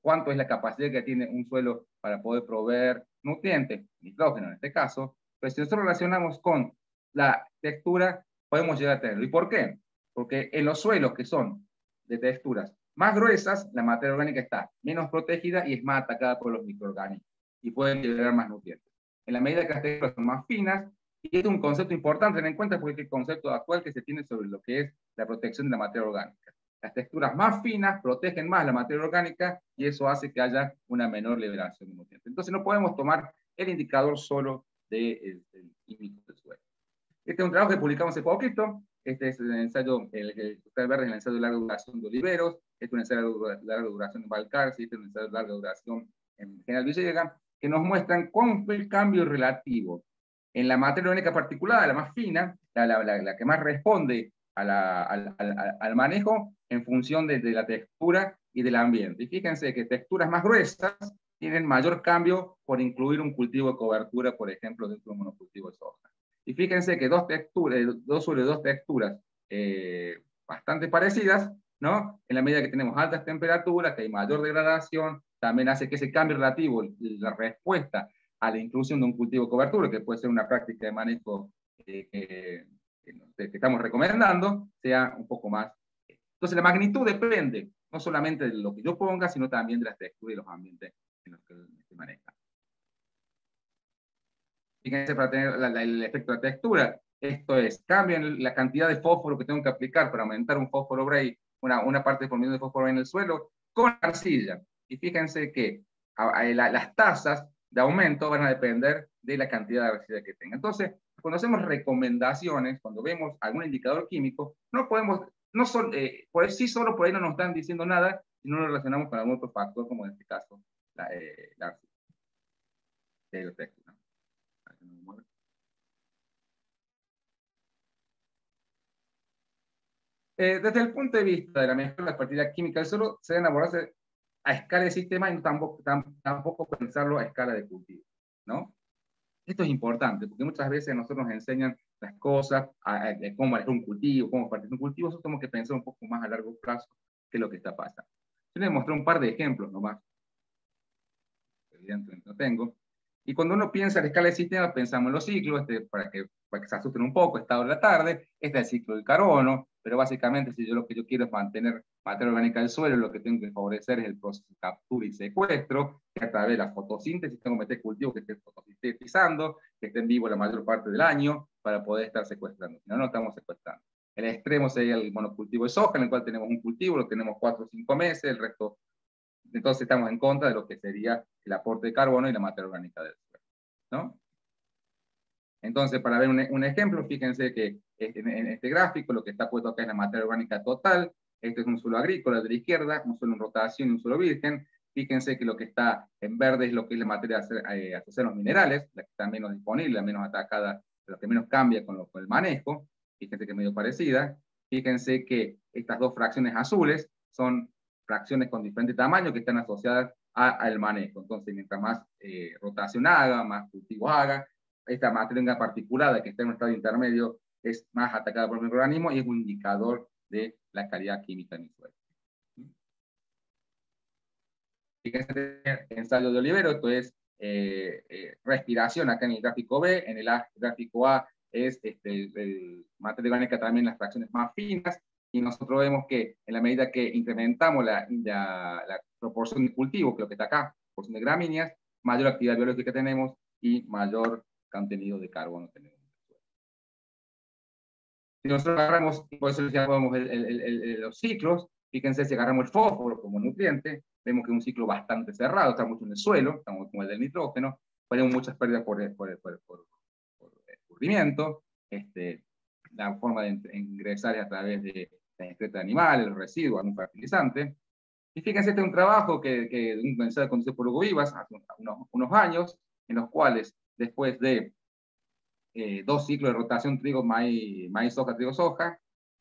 cuánto es la capacidad que tiene un suelo para poder proveer nutrientes, nitrógeno en este caso, pero si nosotros relacionamos con la textura, podemos llegar a tenerlo. ¿Y por qué? Porque en los suelos que son de texturas más gruesas, la materia orgánica está menos protegida y es más atacada por los microorganismos y pueden liberar más nutrientes. En la medida que las texturas son más finas, y este es un concepto importante tener en cuenta porque es el concepto actual que se tiene sobre lo que es la protección de la materia orgánica. Las texturas más finas protegen más la materia orgánica y eso hace que haya una menor liberación de nutrientes. Entonces no podemos tomar el indicador solo del químico del suelo. Este es un trabajo que publicamos hace poquito. Este es el ensayo, el que está verde, es el ensayo de larga duración de Oliveros. Este es un ensayo de larga duración de Valcarce. Este es un ensayo de larga duración en General Villegas, que nos muestran cómo fue el cambio relativo en la materia orgánica particulada, la más fina, la que más responde al manejo en función de la textura y del ambiente. Y fíjense que texturas más gruesas tienen mayor cambio por incluir un cultivo de cobertura, por ejemplo, dentro de un monocultivo de soja. Y fíjense que dos suelos de dos texturas bastante parecidas, ¿no? En la medida que tenemos altas temperaturas, que hay mayor degradación, también hace que ese cambio relativo, la respuesta a la inclusión de un cultivo de cobertura, que puede ser una práctica de manejo que estamos recomendando, sea un poco más. Entonces la magnitud depende no solamente de lo que yo ponga, sino también de las texturas y los ambientes en los que se manejan. Fíjense para tener el efecto de textura. Esto es, cambian la cantidad de fósforo que tengo que aplicar para aumentar un fósforo Bray, una parte de formulación de fósforo en el suelo, con arcilla. Y fíjense que las tasas de aumento van a depender de la cantidad de arcilla que tenga. Entonces, cuando hacemos recomendaciones, cuando vemos algún indicador químico, no podemos, por sí solo por ahí no nos están diciendo nada, si no lo relacionamos con algún otro factor, como en este caso, la arcilla. Desde el punto de vista de la mejora de la fertilidad química del suelo, se deben abordarse a escala de sistema y tampoco pensarlo a escala de cultivo, ¿no? Esto es importante, porque muchas veces a nosotros nos enseñan las cosas, cómo manejar un cultivo, cómo partir un cultivo, eso tenemos que pensar un poco más a largo plazo que lo que está pasando. Yo les mostré un par de ejemplos nomás, evidentemente no tengo, y cuando uno piensa en escala de sistema, pensamos en los ciclos, para que se asusten un poco, estado de la tarde, este es el ciclo del carbono, pero básicamente si yo lo que yo quiero es mantener materia orgánica del suelo, lo que tengo que favorecer es el proceso de captura y secuestro, que a través de la fotosíntesis tengo que meter cultivos que estén fotosintetizando, que estén vivos la mayor parte del año, para poder estar secuestrando, si no, no estamos secuestrando. El extremo sería el monocultivo de soja, en el cual tenemos un cultivo, lo tenemos 4 o 5 meses, el resto. Entonces estamos en contra de lo que sería el aporte de carbono y la materia orgánica del suelo, ¿no? Entonces, para ver un ejemplo, fíjense que en este gráfico lo que está puesto acá es la materia orgánica total. Este es un suelo agrícola de la izquierda, un suelo en rotación y un suelo virgen. Fíjense que lo que está en verde es lo que es la materia asociada a los minerales, la que está menos disponible, la menos atacada, la que menos cambia con el manejo. Fíjense que es medio parecida. Fíjense que estas dos fracciones azules son fracciones con diferente tamaño que están asociadas al manejo. Entonces, mientras más rotación haga, más cultivo haga, esta materia particulada que está en un estado intermedio es más atacada por el microorganismo y es un indicador de la calidad química en el suelo. Fíjense el ensayo de Olivero, esto es respiración acá en el gráfico B, en el gráfico A es materia orgánica también las fracciones más finas, y nosotros vemos que en la medida que incrementamos la proporción de cultivo, que es lo que está acá, proporción de gramíneas, mayor actividad biológica tenemos y mayor contenido de carbono tenemos. Si nosotros agarramos, por eso llamamos los ciclos, fíjense, si agarramos el fósforo como nutriente, vemos que es un ciclo bastante cerrado, está mucho en el suelo, estamos como el del nitrógeno, tenemos muchas pérdidas por escurrimiento, la forma de ingresar es a través de la excreta de animales, los residuos, algún fertilizante. Y fíjense, este es un trabajo que un ensayo conducido por Hugo Vivas hace unos años, en los cuales, después de 2 ciclos de rotación trigo, maíz, soja, trigo, soja,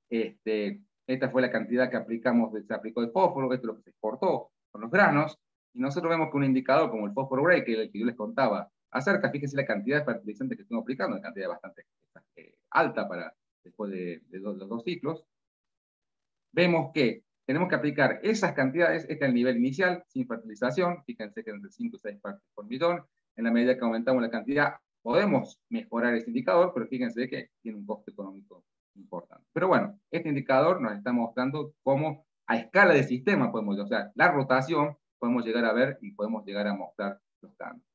esta fue la cantidad que se aplicó de fósforo, esto es lo que se exportó con los granos, y nosotros vemos que un indicador como el fósforo Bray, que el que yo les contaba acerca, fíjense la cantidad de fertilizantes que estamos aplicando, una cantidad bastante alta para después de los 2 ciclos. Vemos que tenemos que aplicar esas cantidades, este es el nivel inicial, sin fertilización, fíjense que entre 5 y 6 partes por millón, en la medida que aumentamos la cantidad, podemos mejorar ese indicador, pero fíjense que tiene un costo económico importante. Pero bueno, este indicador nos está mostrando cómo a escala de sistema, podemos, o sea, la rotación, podemos llegar a ver y podemos llegar a mostrar los cambios.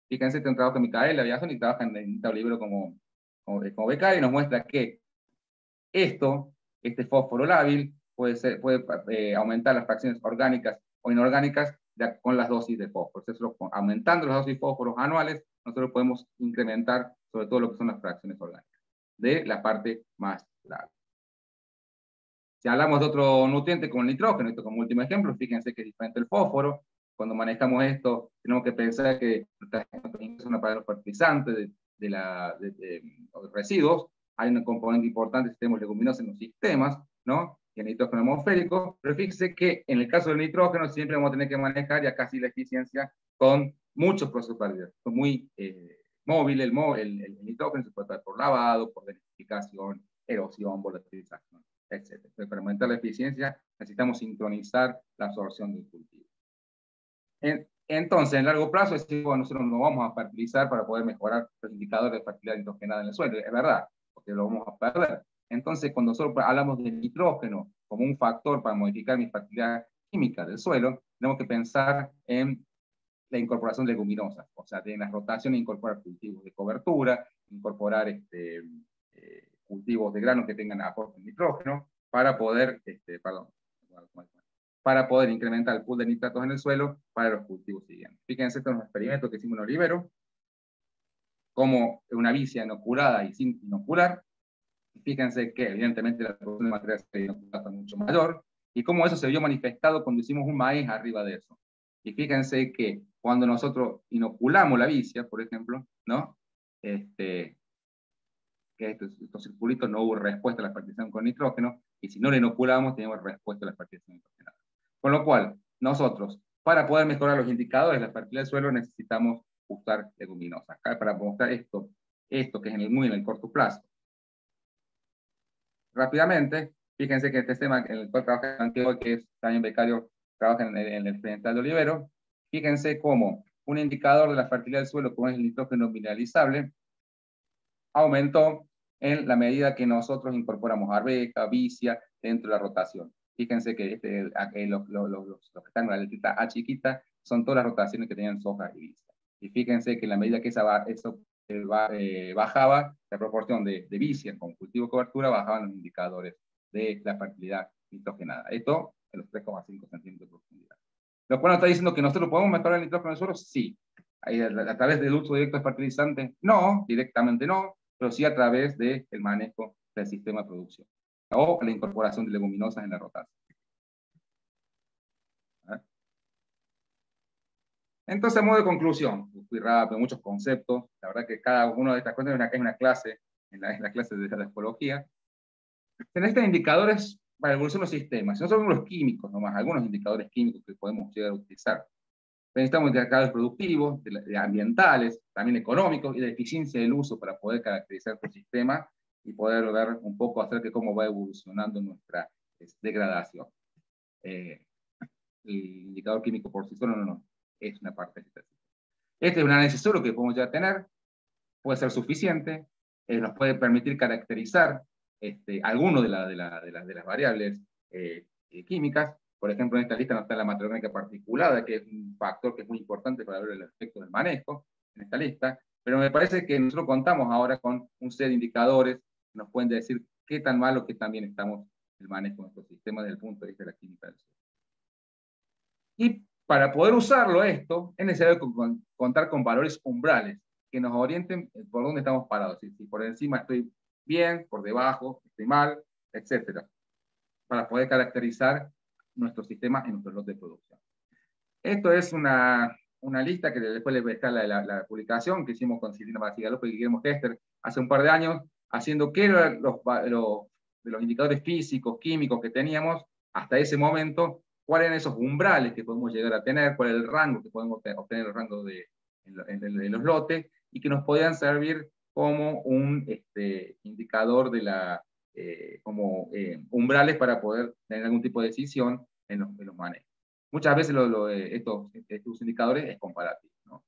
Fíjense, este es un trabajo de Micaela Villazón y trabaja en el libro como becario y nos muestra que este fósforo lábil puede aumentar las fracciones orgánicas o inorgánicas con las dosis de fósforo. Entonces, aumentando las dosis de fósforos anuales, nosotros podemos incrementar sobre todo lo que son las fracciones orgánicas de la parte más lábil. Si hablamos de otro nutriente como el nitrógeno, esto como último ejemplo, fíjense que es diferente el fósforo. Cuando manejamos esto, tenemos que pensar que es una para los fertilizantes de los residuos. Hay un componente importante si tenemos leguminosas en los sistemas, ¿no? Y el nitrógeno atmosférico. Pero fíjense que en el caso del nitrógeno siempre vamos a tener que manejar ya casi la eficiencia con muchos procesos perdidos. Es muy móvil el nitrógeno, se puede tratar por lavado, por denitrificación, erosión, volatilización, etc. Pero para aumentar la eficiencia necesitamos sincronizar la absorción del cultivo. Entonces, en largo plazo, bueno, nosotros no vamos a fertilizar para poder mejorar los indicadores de fertilidad nitrogenada en el suelo, es verdad, porque lo vamos a perder. Entonces, cuando nosotros hablamos del nitrógeno como un factor para modificar mi fertilidad química del suelo, tenemos que pensar en la incorporación de leguminosas, o sea, en la rotación incorporar cultivos de cobertura, incorporar cultivos de grano que tengan aporte de nitrógeno, para poder, para poder incrementar el pool de nitratos en el suelo para los cultivos siguientes. Fíjense, estos son los experimentos que hicimos en Olivero, como una vicia inoculada y sin inocular. Fíjense que evidentemente la producción de materiales inoculados es mucho mayor, y cómo eso se vio manifestado cuando hicimos un maíz arriba de eso. Y fíjense que cuando nosotros inoculamos la vicia, por ejemplo, ¿no? Que estos circulitos no hubo respuesta a la fertilización con nitrógeno, y si no le inoculamos, tenemos respuesta a la fertilización nitrogenada. Con lo cual, nosotros, para poder mejorar los indicadores de la fertilidad del suelo, necesitamos usar leguminosas. Acá para mostrar esto que es muy en el corto plazo. Rápidamente, fíjense que este tema en el cual trabaja Santiago, que es también becario, trabaja en el experimental de Olivero. Fíjense cómo un indicador de la fertilidad del suelo, como es el nitrógeno mineralizable, aumentó en la medida que nosotros incorporamos arveja, vicia dentro de la rotación. Fíjense que los que están en la letrita A chiquita son todas las rotaciones que tenían soja y vicia. Y fíjense que en la medida que eso bajaba, la proporción de vicia con cultivo de cobertura, bajaban los indicadores de la fertilidad nitrogenada. Esto en los 3,5 centímetros de profundidad. Lo cual nos está diciendo que nosotros podemos mejorar el nitrógeno del suelo, sí. A través del uso directo de fertilizantes, no, directamente no, pero sí a través del manejo del sistema de producción o la incorporación de leguminosas en la rotación. Entonces, a modo de conclusión, fui rápido, muchos conceptos, la verdad que cada una de estas cosas es una clase, en la clase de la ecología. En estos indicadores para la evolución de los sistemas, no son los químicos nomás, algunos indicadores químicos que podemos llegar a utilizar. Necesitamos indicadores productivos, de ambientales, también económicos y de eficiencia del uso para poder caracterizar el sistema y poder ver un poco acerca de cómo va evolucionando nuestra degradación. El indicador químico por sí solo no es una parte de este. Este es un análisis solo que podemos ya tener, puede ser suficiente, nos puede permitir caracterizar alguno de las variables químicas. Por ejemplo, en esta lista no está la materia orgánica particulada, que es un factor que es muy importante para ver el efecto del manejo en esta lista, pero me parece que nosotros contamos ahora con un set de indicadores que nos pueden decir qué tan malo, qué tan bien estamos en el manejo de nuestro sistema desde el punto de vista de la química del suelo. Y para poder usarlo esto, es necesario contar con valores umbrales que nos orienten por dónde estamos parados, si por encima estoy bien, por debajo estoy mal, etc. Para poder caracterizar nuestro sistema en nuestro lote de producción. Esto es una lista que después les está la publicación que hicimos con Silvina García López y Guillermo Hester hace un par de años, haciendo qué eran los indicadores físicos, químicos que teníamos hasta ese momento, cuáles eran esos umbrales que podemos llegar a tener, cuál es el rango que podemos obtener el rango en los lotes, y que nos podían servir como un indicador de como umbrales para poder tener algún tipo de decisión en los manejos. Muchas veces estos indicadores es comparativo, ¿no?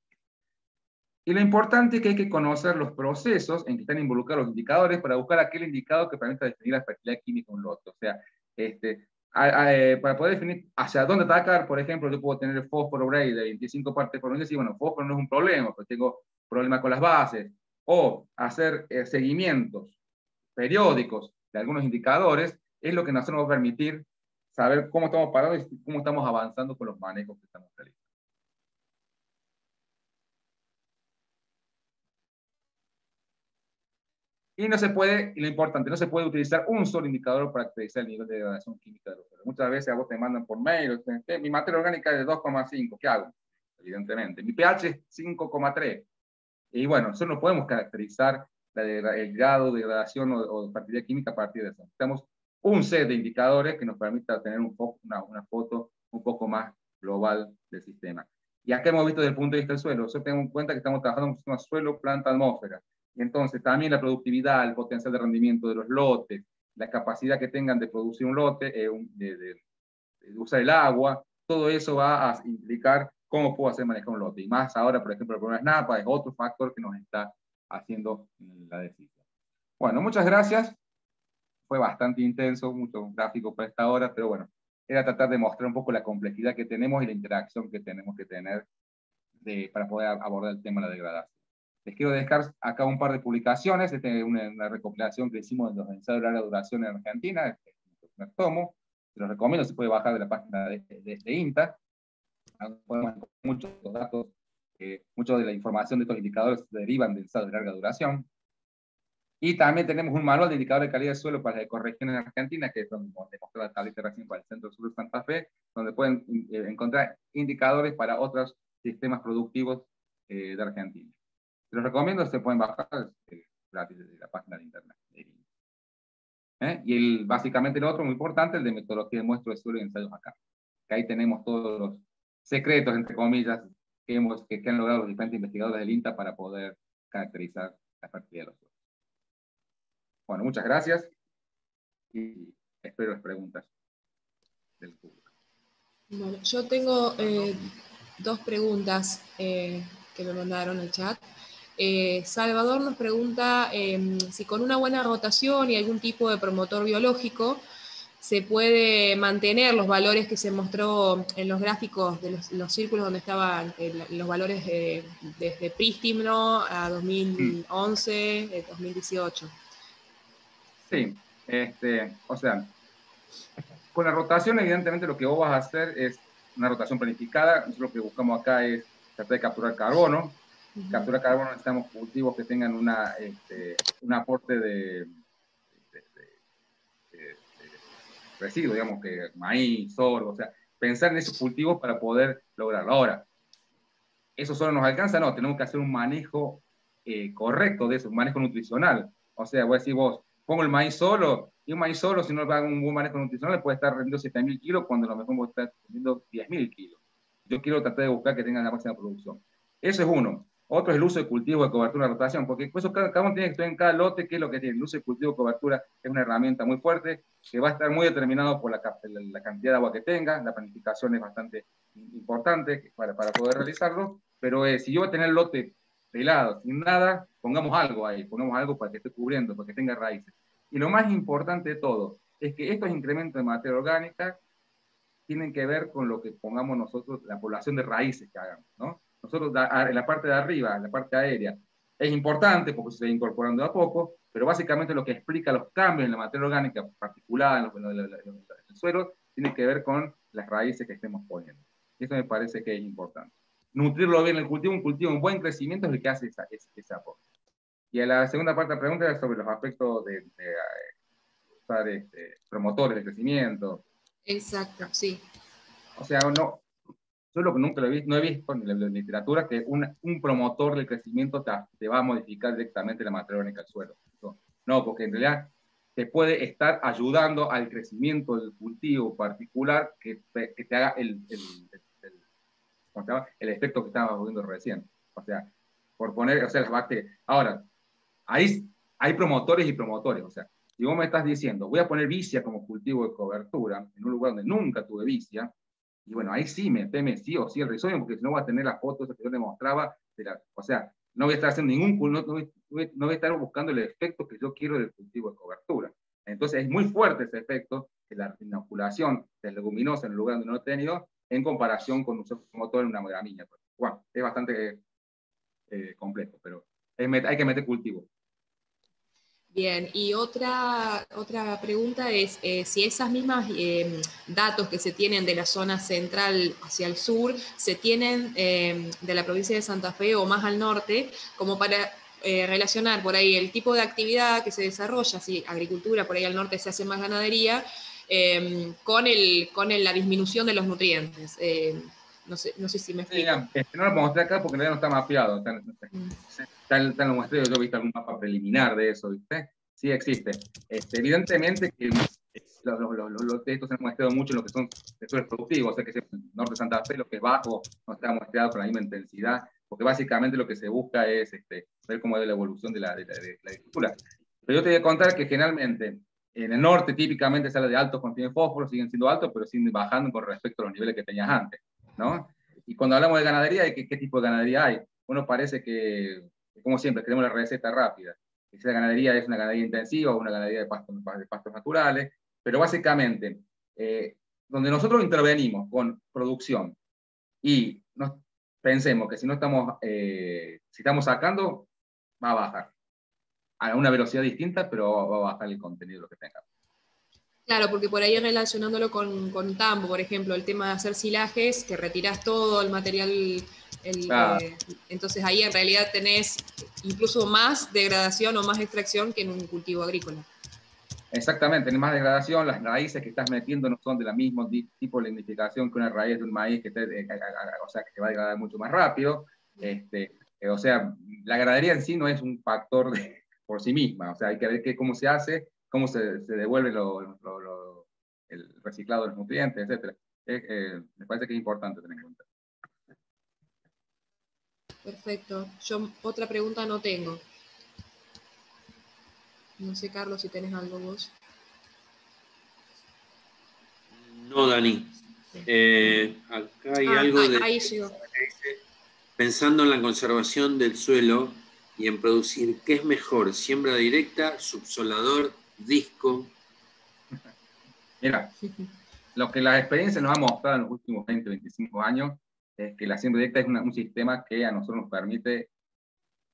Y lo importante es que hay que conocer los procesos en que están involucrados los indicadores para buscar aquel indicador que permita definir la fertilidad química de un lote. O sea, para poder definir hacia dónde atacar, por ejemplo, yo puedo tener el fósforo Bray de 25 partes por millón y bueno, fósforo no es un problema, porque tengo problemas con las bases, o hacer seguimientos periódicos de algunos indicadores, es lo que nos va a permitir saber cómo estamos parados y cómo estamos avanzando con los manejos que estamos realizando. Y no se puede, y lo importante, no se puede utilizar un solo indicador para actualizar el nivel de degradación química de los suelos. Muchas veces a vos te mandan por mail, mi materia orgánica es de 2,5, ¿qué hago? Evidentemente. Mi pH es 5,3. Y bueno, nosotros no podemos caracterizar el grado de degradación o de fertilidad química a partir de eso. Necesitamos un set de indicadores que nos permita tener una foto un poco más global del sistema. Y acá hemos visto desde el punto de vista del suelo. Yo tengo en cuenta que estamos trabajando en un sistema suelo, planta, atmósfera. Y entonces también la productividad, el potencial de rendimiento de los lotes, la capacidad que tengan de producir un lote, de usar el agua, todo eso va a implicar cómo puedo hacer manejar un lote. Y más ahora, por ejemplo, el problema de SNAPA es otro factor que nos está haciendo la decisión. Bueno, muchas gracias. Fue bastante intenso, mucho gráfico para esta hora, pero bueno, era tratar de mostrar un poco la complejidad que tenemos y la interacción que tenemos que tener para poder abordar el tema de la degradación. Les quiero dejar acá un par de publicaciones, una recopilación que hicimos de los ensayos de larga duración en Argentina, me tomo, se los recomiendo, se puede bajar de la página de INTA, podemos encontrar muchos datos, mucha de la información de estos indicadores se derivan de ensayos de larga duración. Y también tenemos un manual de indicadores de calidad de suelo para las ecorregiones en Argentina, que es donde demostró la tablita recién para el centro sur de Santa Fe, donde pueden encontrar indicadores para otros sistemas productivos de Argentina. Se los recomiendo, se pueden bajar gratis desde la página de internet. Y básicamente el otro muy importante, el de metodología de muestro de suelo y ensayos acá. Que ahí tenemos todos los secretos, entre comillas, que han logrado los diferentes investigadores del INTA para poder caracterizar la fertilidad de los suelos. Bueno, muchas gracias y espero las preguntas del público.
Bueno, yo tengo dos preguntas que me mandaron al chat. Salvador nos pregunta si con una buena rotación y algún tipo de promotor biológico se puede mantener los valores que se mostró en los gráficos de los círculos donde estaban los valores desde prístino a 2011, 2018.
Sí, o sea, con la rotación evidentemente lo que vos vas a hacer es una rotación planificada. Nosotros lo que buscamos acá es tratar de capturar carbono. Capturar carbono, necesitamos cultivos que tengan un aporte de residuos, digamos que maíz, sorgo, o sea, pensar en esos cultivos para poder lograrlo. Ahora, ¿eso solo nos alcanza? No, tenemos que hacer un manejo correcto de eso, un manejo nutricional. O sea, voy a decir vos, pongo el maíz solo, y un maíz solo, si no hago un buen manejo nutricional, puede estar rendiendo 7.000 kilos cuando a lo mejor voy a estar rendiendo 10.000 kilos. Yo quiero tratar de buscar que tengan la máxima producción. Eso es uno. Otro es el uso de cultivo de cobertura de rotación, porque eso cada uno tiene que estudiar en cada lote qué es lo que tiene. El uso de cultivo de cobertura es una herramienta muy fuerte, que va a estar muy determinado por la cantidad de agua que tenga. La planificación es bastante importante para poder realizarlo, pero si yo voy a tener el lote pelado, sin nada, pongamos algo ahí, pongamos algo para que esté cubriendo, para que tenga raíces. Y lo más importante de todo es que estos incrementos de materia orgánica tienen que ver con lo que pongamos nosotros, la población de raíces que hagamos, ¿no? Nosotros en la parte de arriba, en la parte aérea, es importante porque se va incorporando a poco, pero básicamente lo que explica los cambios en la materia orgánica particular en el suelo tiene que ver con las raíces que estemos poniendo. Y eso me parece que es importante. Nutrirlo bien el cultivo, un cultivo en buen crecimiento es el que hace ese aporte. Y en la segunda parte de la pregunta es sobre los aspectos de usar promotores de crecimiento.
Exacto, sí.
O sea, no, yo lo que nunca lo he visto, no he visto en la literatura que un promotor del crecimiento te va a modificar directamente la materia orgánica del suelo. No, porque en realidad te puede estar ayudando al crecimiento del cultivo particular que te haga el efecto que estábamos viendo recién. O sea, por poner, o sea, las bacterias. Ahora, hay promotores y promotores. O sea, si vos me estás diciendo, voy a poner vicia como cultivo de cobertura en un lugar donde nunca tuve vicia, y bueno, ahí sí me teme sí o sí el rizoma, porque si no voy a tener las fotos que yo le mostraba, o sea, no voy a estar haciendo no voy a estar buscando el efecto que yo quiero del cultivo de cobertura. Entonces es muy fuerte ese efecto, que la inoculación de leguminosa en el lugar donde no he tenido, en comparación con un motor en una gramínea. Bueno, es bastante complejo, pero hay que meter cultivo.
Bien, y otra pregunta es si esas mismas datos que se tienen de la zona central hacia el sur, se tienen de la provincia de Santa Fe o más al norte, como para relacionar por ahí el tipo de actividad que se desarrolla, si agricultura, por ahí al norte se hace más ganadería, con la disminución de los nutrientes. No sé si me explico.
No lo mostré acá porque no está mapeado. Está en los muestreos, yo he visto algún mapa preliminar de eso, ¿viste? Sí existe. Evidentemente que los textos se han muestreado mucho en lo que son sectores productivos, o sea que el norte de Santa Fe, lo que es bajo, no está muestreado con la misma intensidad, porque básicamente lo que se busca es ver cómo es la evolución de la agricultura. Pero yo te voy a contar que generalmente en el norte típicamente sale de altos contenidos de fósforo, siguen siendo altos, pero siguen bajando con respecto a los niveles que tenías antes, ¿no? Y cuando hablamos de ganadería, ¿qué tipo de ganadería hay? Bueno, parece que, como siempre, queremos la receta rápida. Esa ganadería es una ganadería intensiva o una ganadería de pastos naturales, pero básicamente, donde nosotros intervenimos con producción y pensemos que si estamos sacando, va a bajar a una velocidad distinta, pero va a bajar el contenido de lo que tengamos.
Claro, porque por ahí relacionándolo con tambo, por ejemplo, el tema de hacer silajes, que retirás todo el material,
Claro.
Entonces ahí en realidad tenés incluso más degradación o más extracción que en un cultivo agrícola.
Exactamente, tenés más degradación, las raíces que estás metiendo no son de la misma tipo de lignificación que una raíz de un maíz que o sea, que te va a degradar mucho más rápido. O sea, la ganadería en sí no es un factor por sí misma, o sea, hay que ver cómo se hace, cómo se devuelve el reciclado de los nutrientes, etc. Me parece que es importante tener en cuenta.
Perfecto. Yo otra pregunta no tengo. No sé, Carlos, si tenés algo vos.
No, Dani. Acá hay algo de...
Ahí llegó.
Pensando en la conservación del suelo y en producir, ¿qué es mejor? ¿Siembra directa, subsolador, disco?
Mira, lo que la experiencia nos ha mostrado en los últimos 20, 25 años es que la siembra directa es un sistema que a nosotros nos permite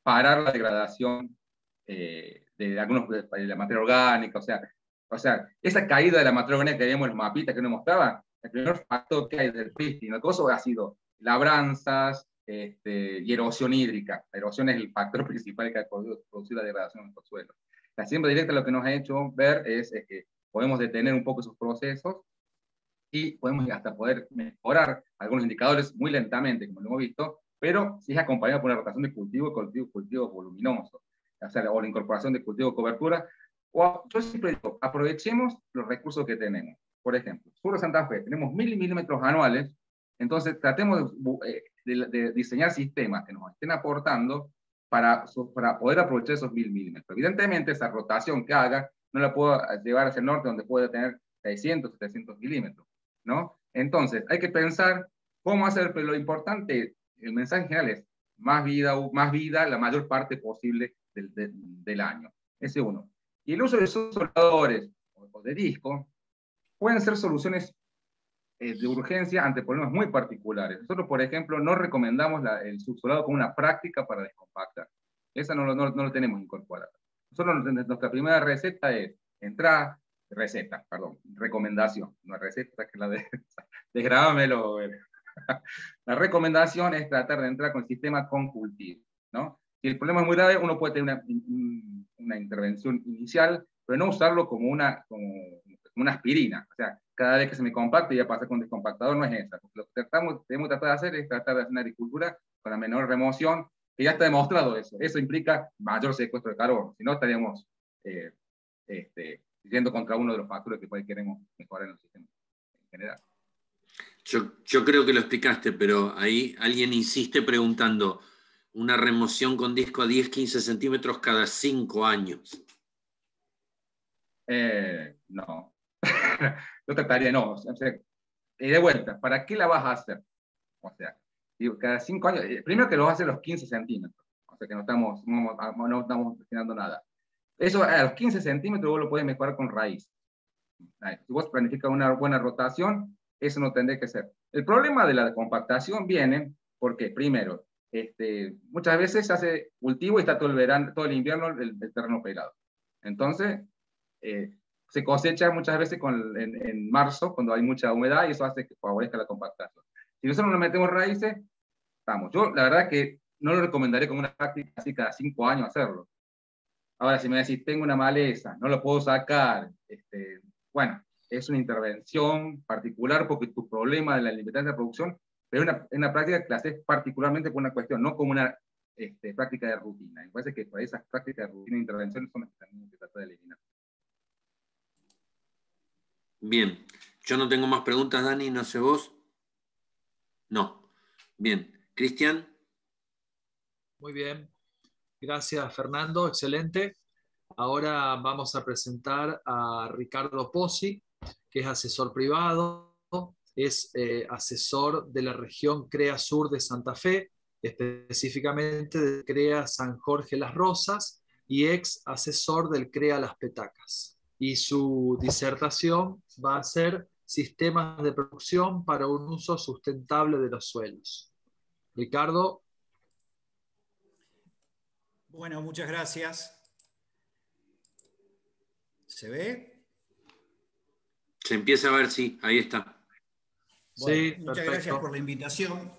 parar la degradación de la materia orgánica, o sea, esa caída de la materia orgánica que veíamos en los mapitas que nos mostraban, el primer factor que hay del prístino, el coso ha sido labranzas y erosión hídrica. La erosión es el factor principal que ha producido la degradación de nuestros suelos. La siembra directa lo que nos ha hecho ver es que podemos detener un poco esos procesos y podemos hasta poder mejorar algunos indicadores muy lentamente, como lo hemos visto, pero si es acompañado por una rotación de cultivo, cultivo voluminoso, o la incorporación de cultivo de cobertura, yo siempre digo, aprovechemos los recursos que tenemos. Por ejemplo, sur de Santa Fe, tenemos 1000 milímetros anuales, entonces tratemos de diseñar sistemas que nos estén aportando para poder aprovechar esos 1000 milímetros. Evidentemente, esa rotación que haga, no la puedo llevar hacia el norte, donde puede tener 600, 700 milímetros, ¿no? Entonces, hay que pensar cómo hacer, pero lo importante, el mensaje general es más vida la mayor parte posible del año. Ese uno. Y el uso de subsoladores o de disco pueden ser soluciones de urgencia ante problemas muy particulares. Nosotros, por ejemplo, no recomendamos el subsolado como una práctica para descompactar. Esa no lo tenemos incorporada. Nosotros, nuestra primera receta es recomendación, no receta, que la desgrábamelo. La recomendación es tratar de entrar con el sistema con cultivo, ¿no? Si el problema es muy grave, uno puede tener una intervención inicial, pero no usarlo como una aspirina. O sea, cada vez que se me compacta y ya pasa con un descompactador, no es esa. Lo que debemos tratar de hacer es tratar de hacer una agricultura con la menor remoción, que ya está demostrado eso. Eso implica mayor secuestro de carbono, si no estaríamos yendo contra uno de los factores que queremos mejorar en el sistema en general.
Yo creo que lo explicaste, pero ahí alguien insiste preguntando, una remoción con disco a 10-15 centímetros cada 5 años.
No. Yo trataría, no. O sea, y de vuelta, ¿para qué la vas a hacer? O sea, digo, cada 5 años, primero que lo vas a hacer a los 15 centímetros, o sea que no estamos destinando nada. Eso a los 15 centímetros vos lo podés mejorar con raíz, Si vos planificas una buena rotación, eso no tendría que ser. El problema de la compactación viene porque, primero, muchas veces se hace cultivo y está todo el verano, todo el invierno el terreno pelado. Entonces, se cosecha muchas veces en marzo, cuando hay mucha humedad, y eso hace que favorezca la compactación. Si nosotros no metemos raíces, estamos. Yo, la verdad que no lo recomendaría como una práctica así cada 5 años hacerlo. Ahora, si me decís, tengo una maleza, no lo puedo sacar, bueno, es una intervención particular porque tu problema de la limitación de producción, pero es una práctica que la haces particularmente por una cuestión, no como una práctica de rutina. Me parece que por esas prácticas de rutina e intervención son las que tenemos que tratar de eliminar.
Bien, yo no tengo más preguntas, Dani, no sé vos. No. Bien, Cristian.
Muy bien. Gracias, Fernando. Excelente. Ahora vamos a presentar a Ricardo Pozzi, que es asesor privado, es asesor de la región CREA Sur de Santa Fe, específicamente del CREA San Jorge Las Rosas, y ex asesor del CREA Las Petacas. Y su disertación va a ser Sistemas de producción para un uso sustentable de los suelos. Ricardo.
Bueno, muchas gracias. ¿Se ve?
Se empieza a ver, sí, ahí está.
Bueno,
Sí,
muchas
perfecto.
gracias por la invitación.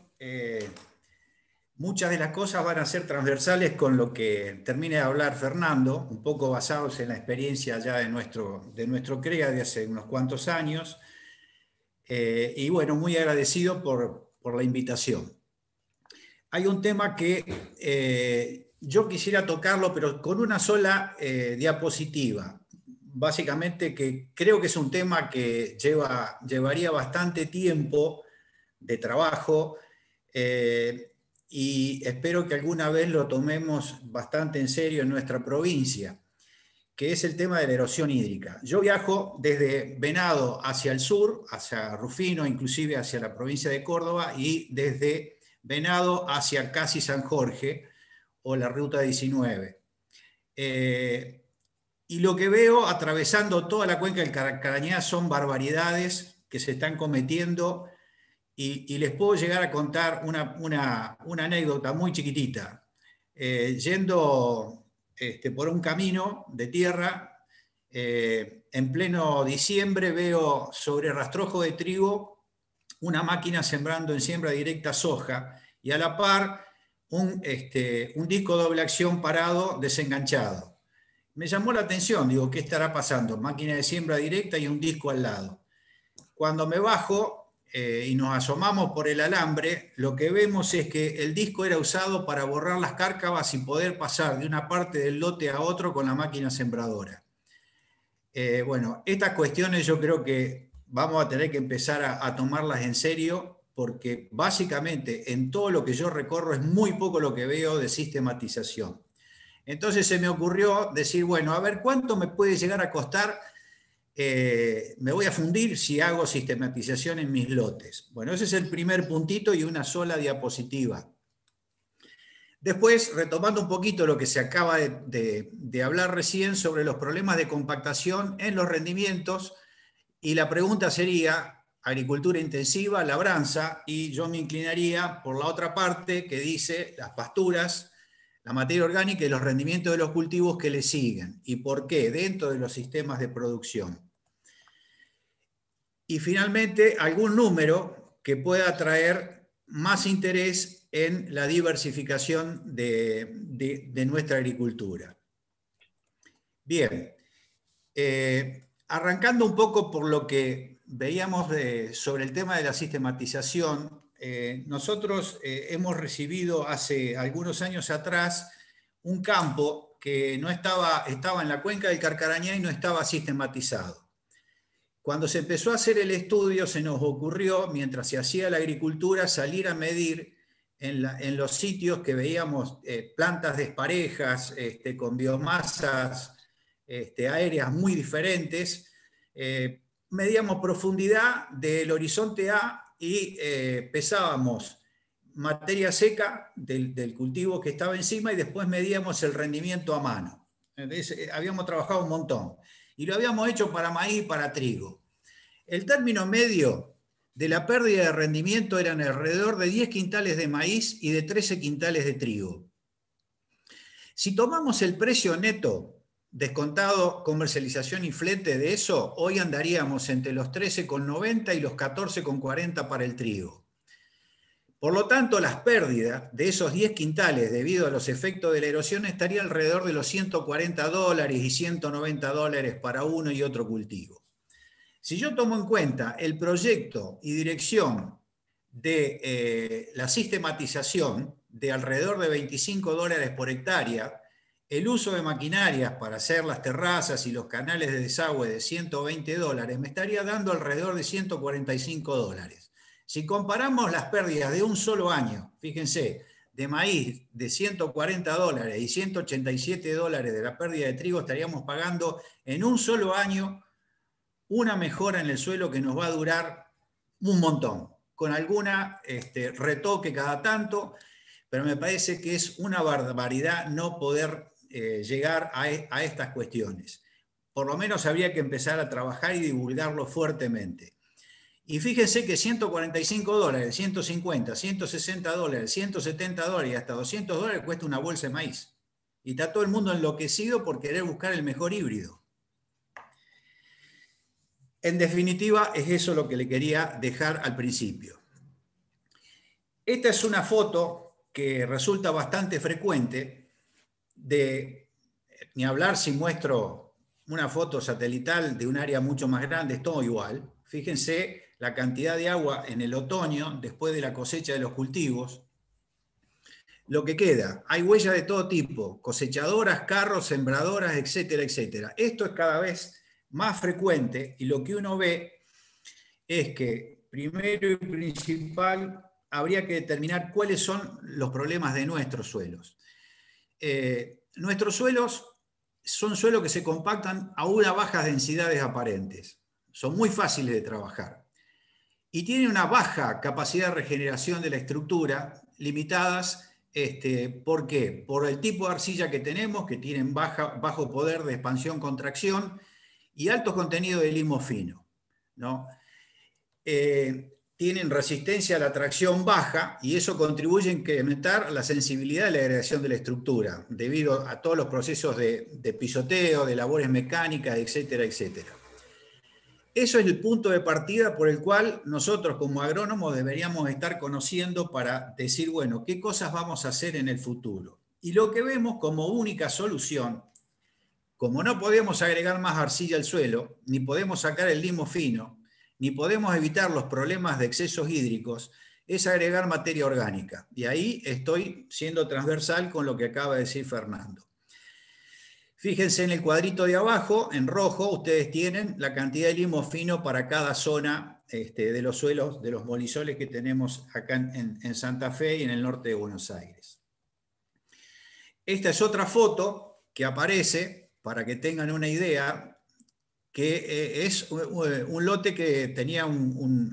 Muchas de las cosas van a ser transversales con lo que termine de hablar Fernando, un poco basados en la experiencia ya de nuestro CREA de hace unos cuantos años. Y bueno, muy agradecido por la invitación. Hay un tema que yo quisiera tocarlo, pero con una sola diapositiva. Básicamente que creo que es un tema que llevaría bastante tiempo de trabajo y espero que alguna vez lo tomemos bastante en serio en nuestra provincia, que es el tema de la erosión hídrica. Yo viajo desde Venado hacia el sur, hacia Rufino, inclusive hacia la provincia de Córdoba, y desde Venado hacia casi San Jorge o la ruta 19. Y lo que veo atravesando toda la cuenca del Carcarañá son barbaridades que se están cometiendo y les puedo llegar a contar una anécdota muy chiquitita. Yendo por un camino de tierra, en pleno diciembre veo sobre rastrojo de trigo una máquina sembrando en siembra directa soja y a la par un disco doble acción parado desenganchado. Me llamó la atención, digo, ¿qué estará pasando? Máquina de siembra directa y un disco al lado. Cuando me bajo y nos asomamos por el alambre, lo que vemos es que el disco era usado para borrar las cárcavas y poder pasar de una parte del lote a otro con la máquina sembradora. Bueno, estas cuestiones yo creo que vamos a tener que empezar a tomarlas en serio, porque básicamente en todo lo que yo recorro es muy poco lo que veo de sistematización. Entonces se me ocurrió decir, bueno, a ver, ¿cuánto me puede llegar a costar? Me voy a fundir si hago sistematización en mis lotes. Bueno, ese es el primer puntito y una sola diapositiva. Después, retomando un poquito lo que se acaba de hablar recién sobre los problemas de compactación en los rendimientos, y la pregunta sería, agricultura intensiva, labranza, y yo me inclinaría por la otra parte que dice las pasturas, la materia orgánica y los rendimientos de los cultivos que le siguen. ¿Y por qué? Dentro de los sistemas de producción. Y finalmente, algún número que pueda traer más interés en la diversificación de nuestra agricultura. Bien, arrancando un poco por lo que veíamos sobre el tema de la sistematización, nosotros hemos recibido hace algunos años atrás un campo que no estaba en la cuenca del Carcarañá y no estaba sistematizado. Cuando se empezó a hacer el estudio, se nos ocurrió, mientras se hacía la agricultura, salir a medir en los sitios que veíamos plantas desparejas, con biomasas aéreas muy diferentes. Medíamos profundidad del horizonte A y pesábamos materia seca del cultivo que estaba encima y después medíamos el rendimiento a mano. Entonces, habíamos trabajado un montón. y lo habíamos hecho para maíz y para trigo. El término medio de la pérdida de rendimiento eran alrededor de 10 quintales de maíz y de 13 quintales de trigo. Si tomamos el precio neto, descontado comercialización y flete de eso, hoy andaríamos entre los 13,90 y los 14,40 para el trigo. Por lo tanto, las pérdidas de esos 10 quintales debido a los efectos de la erosión estarían alrededor de los $140 y $190 para uno y otro cultivo. Si yo tomo en cuenta el proyecto y dirección de la sistematización de alrededor de $25 por hectárea, el uso de maquinarias para hacer las terrazas y los canales de desagüe de $120, me estaría dando alrededor de $145. Si comparamos las pérdidas de un solo año, fíjense, de maíz de $140 y $187 de la pérdida de trigo, estaríamos pagando en un solo año una mejora en el suelo que nos va a durar un montón, con alguna retoque cada tanto, pero me parece que es una barbaridad no poder llegar a estas cuestiones. Por lo menos habría que empezar a trabajar y divulgarlo fuertemente. Y fíjense que $145, 150, $160, $170 y hasta $200 cuesta una bolsa de maíz. Y está todo el mundo enloquecido por querer buscar el mejor híbrido. En definitiva, es eso lo que le quería dejar al principio. Esta es una foto que resulta bastante frecuente ni hablar si muestro una foto satelital de un área mucho más grande, es todo igual. Fíjense la cantidad de agua en el otoño, después de la cosecha de los cultivos. Lo que queda, hay huellas de todo tipo, cosechadoras, carros, sembradoras, etcétera, etcétera. Esto es cada vez más frecuente y lo que uno ve es que, primero y principal, habría que determinar cuáles son los problemas de nuestros suelos. Nuestros suelos son suelos que se compactan a unas bajas densidades aparentes. Son muy fáciles de trabajar. Y tienen una baja capacidad de regeneración de la estructura, limitadas, ¿por qué? Por el tipo de arcilla que tenemos, que tienen bajo poder de expansión-contracción y alto contenido de limo fino, ¿no? Tienen resistencia a la tracción baja y eso contribuye a incrementar la sensibilidad de la degradación de la estructura, debido a todos los procesos de pisoteo, de labores mecánicas, etcétera, etcétera. Eso es el punto de partida por el cual nosotros como agrónomos deberíamos estar conociendo para decir, bueno, ¿qué cosas vamos a hacer en el futuro? Y lo que vemos como única solución, como no podemos agregar más arcilla al suelo, ni podemos sacar el limo fino, ni podemos evitar los problemas de excesos hídricos, es agregar materia orgánica. Y ahí estoy siendo transversal con lo que acaba de decir Fernando. Fíjense en el cuadrito de abajo, en rojo, ustedes tienen la cantidad de limo fino para cada zona de los suelos, de los molisoles que tenemos acá en Santa Fe y en el norte de Buenos Aires. Esta es otra foto que aparece, para que tengan una idea, que es un lote que tenía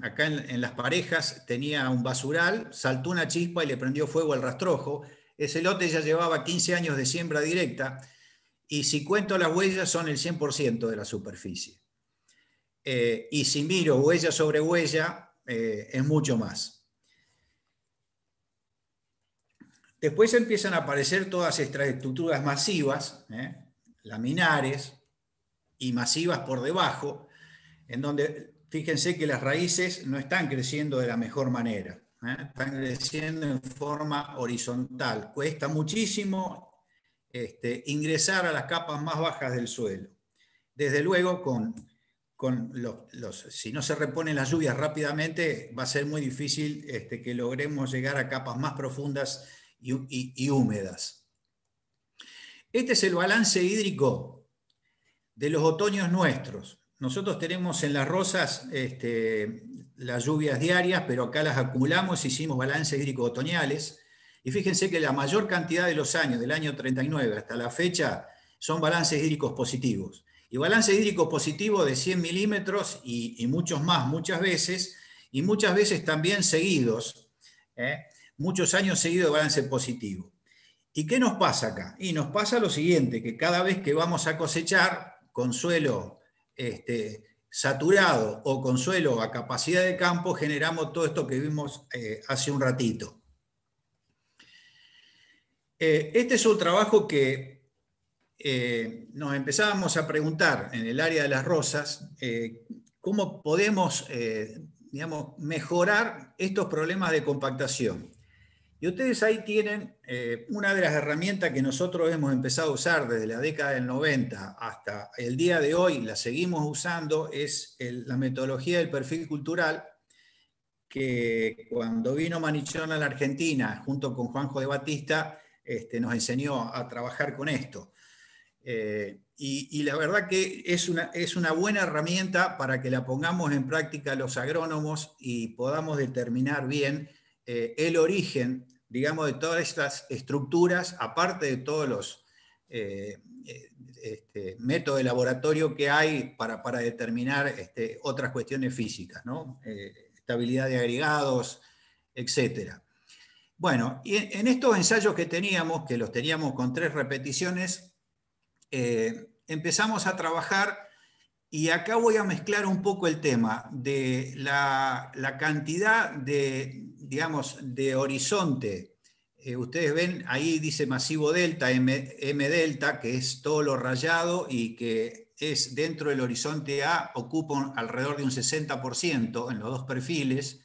acá en Las Parejas, tenía un basural, saltó una chispa y le prendió fuego al rastrojo. Ese lote ya llevaba 15 años de siembra directa, y si cuento las huellas son el 100% de la superficie. Y si miro huella sobre huella, es mucho más. Después empiezan a aparecer todas estas estructuras masivas, laminares y masivas por debajo, en donde fíjense que las raíces no están creciendo de la mejor manera, están creciendo en forma horizontal. Cuesta muchísimo ingresar a las capas más bajas del suelo. Desde luego, si no se reponen las lluvias rápidamente, va a ser muy difícil que logremos llegar a capas más profundas y húmedas. Este es el balance hídrico de los otoños nuestros. Nosotros tenemos en Las Rosas las lluvias diarias, pero acá las acumulamos, hicimos balances hídricos otoñales. Y fíjense que la mayor cantidad de los años, del año 39 hasta la fecha, son balances hídricos positivos. Y balances hídricos positivos de 100 milímetros y muchos más, muchas veces también seguidos, muchos años seguidos de balance positivo. ¿Y qué nos pasa acá? Y nos pasa lo siguiente, que cada vez que vamos a cosechar, con suelo saturado o con suelo a capacidad de campo, generamos todo esto que vimos hace un ratito. Este es un trabajo que nos empezábamos a preguntar en el área de las rosas, cómo podemos digamos, mejorar estos problemas de compactación. Y ustedes ahí tienen una de las herramientas que nosotros hemos empezado a usar desde la década del 90 hasta el día de hoy, la seguimos usando, es la metodología del perfil cultural, que cuando vino Manichón a la Argentina, junto con Juanjo de Batista, nos enseñó a trabajar con esto. Y la verdad que es una buena herramienta para que la pongamos en práctica los agrónomos y podamos determinar bien el origen, digamos, de todas estas estructuras, aparte de todos los métodos de laboratorio que hay para determinar otras cuestiones físicas, ¿no? Estabilidad de agregados, etc. Bueno, y en estos ensayos que teníamos, que los teníamos con 3 repeticiones, empezamos a trabajar, y acá voy a mezclar un poco el tema de la cantidad de, digamos, de horizonte. Ustedes ven, ahí dice masivo delta, M delta, que es todo lo rayado y que es dentro del horizonte A, ocupa alrededor de un 60% en los 2 perfiles.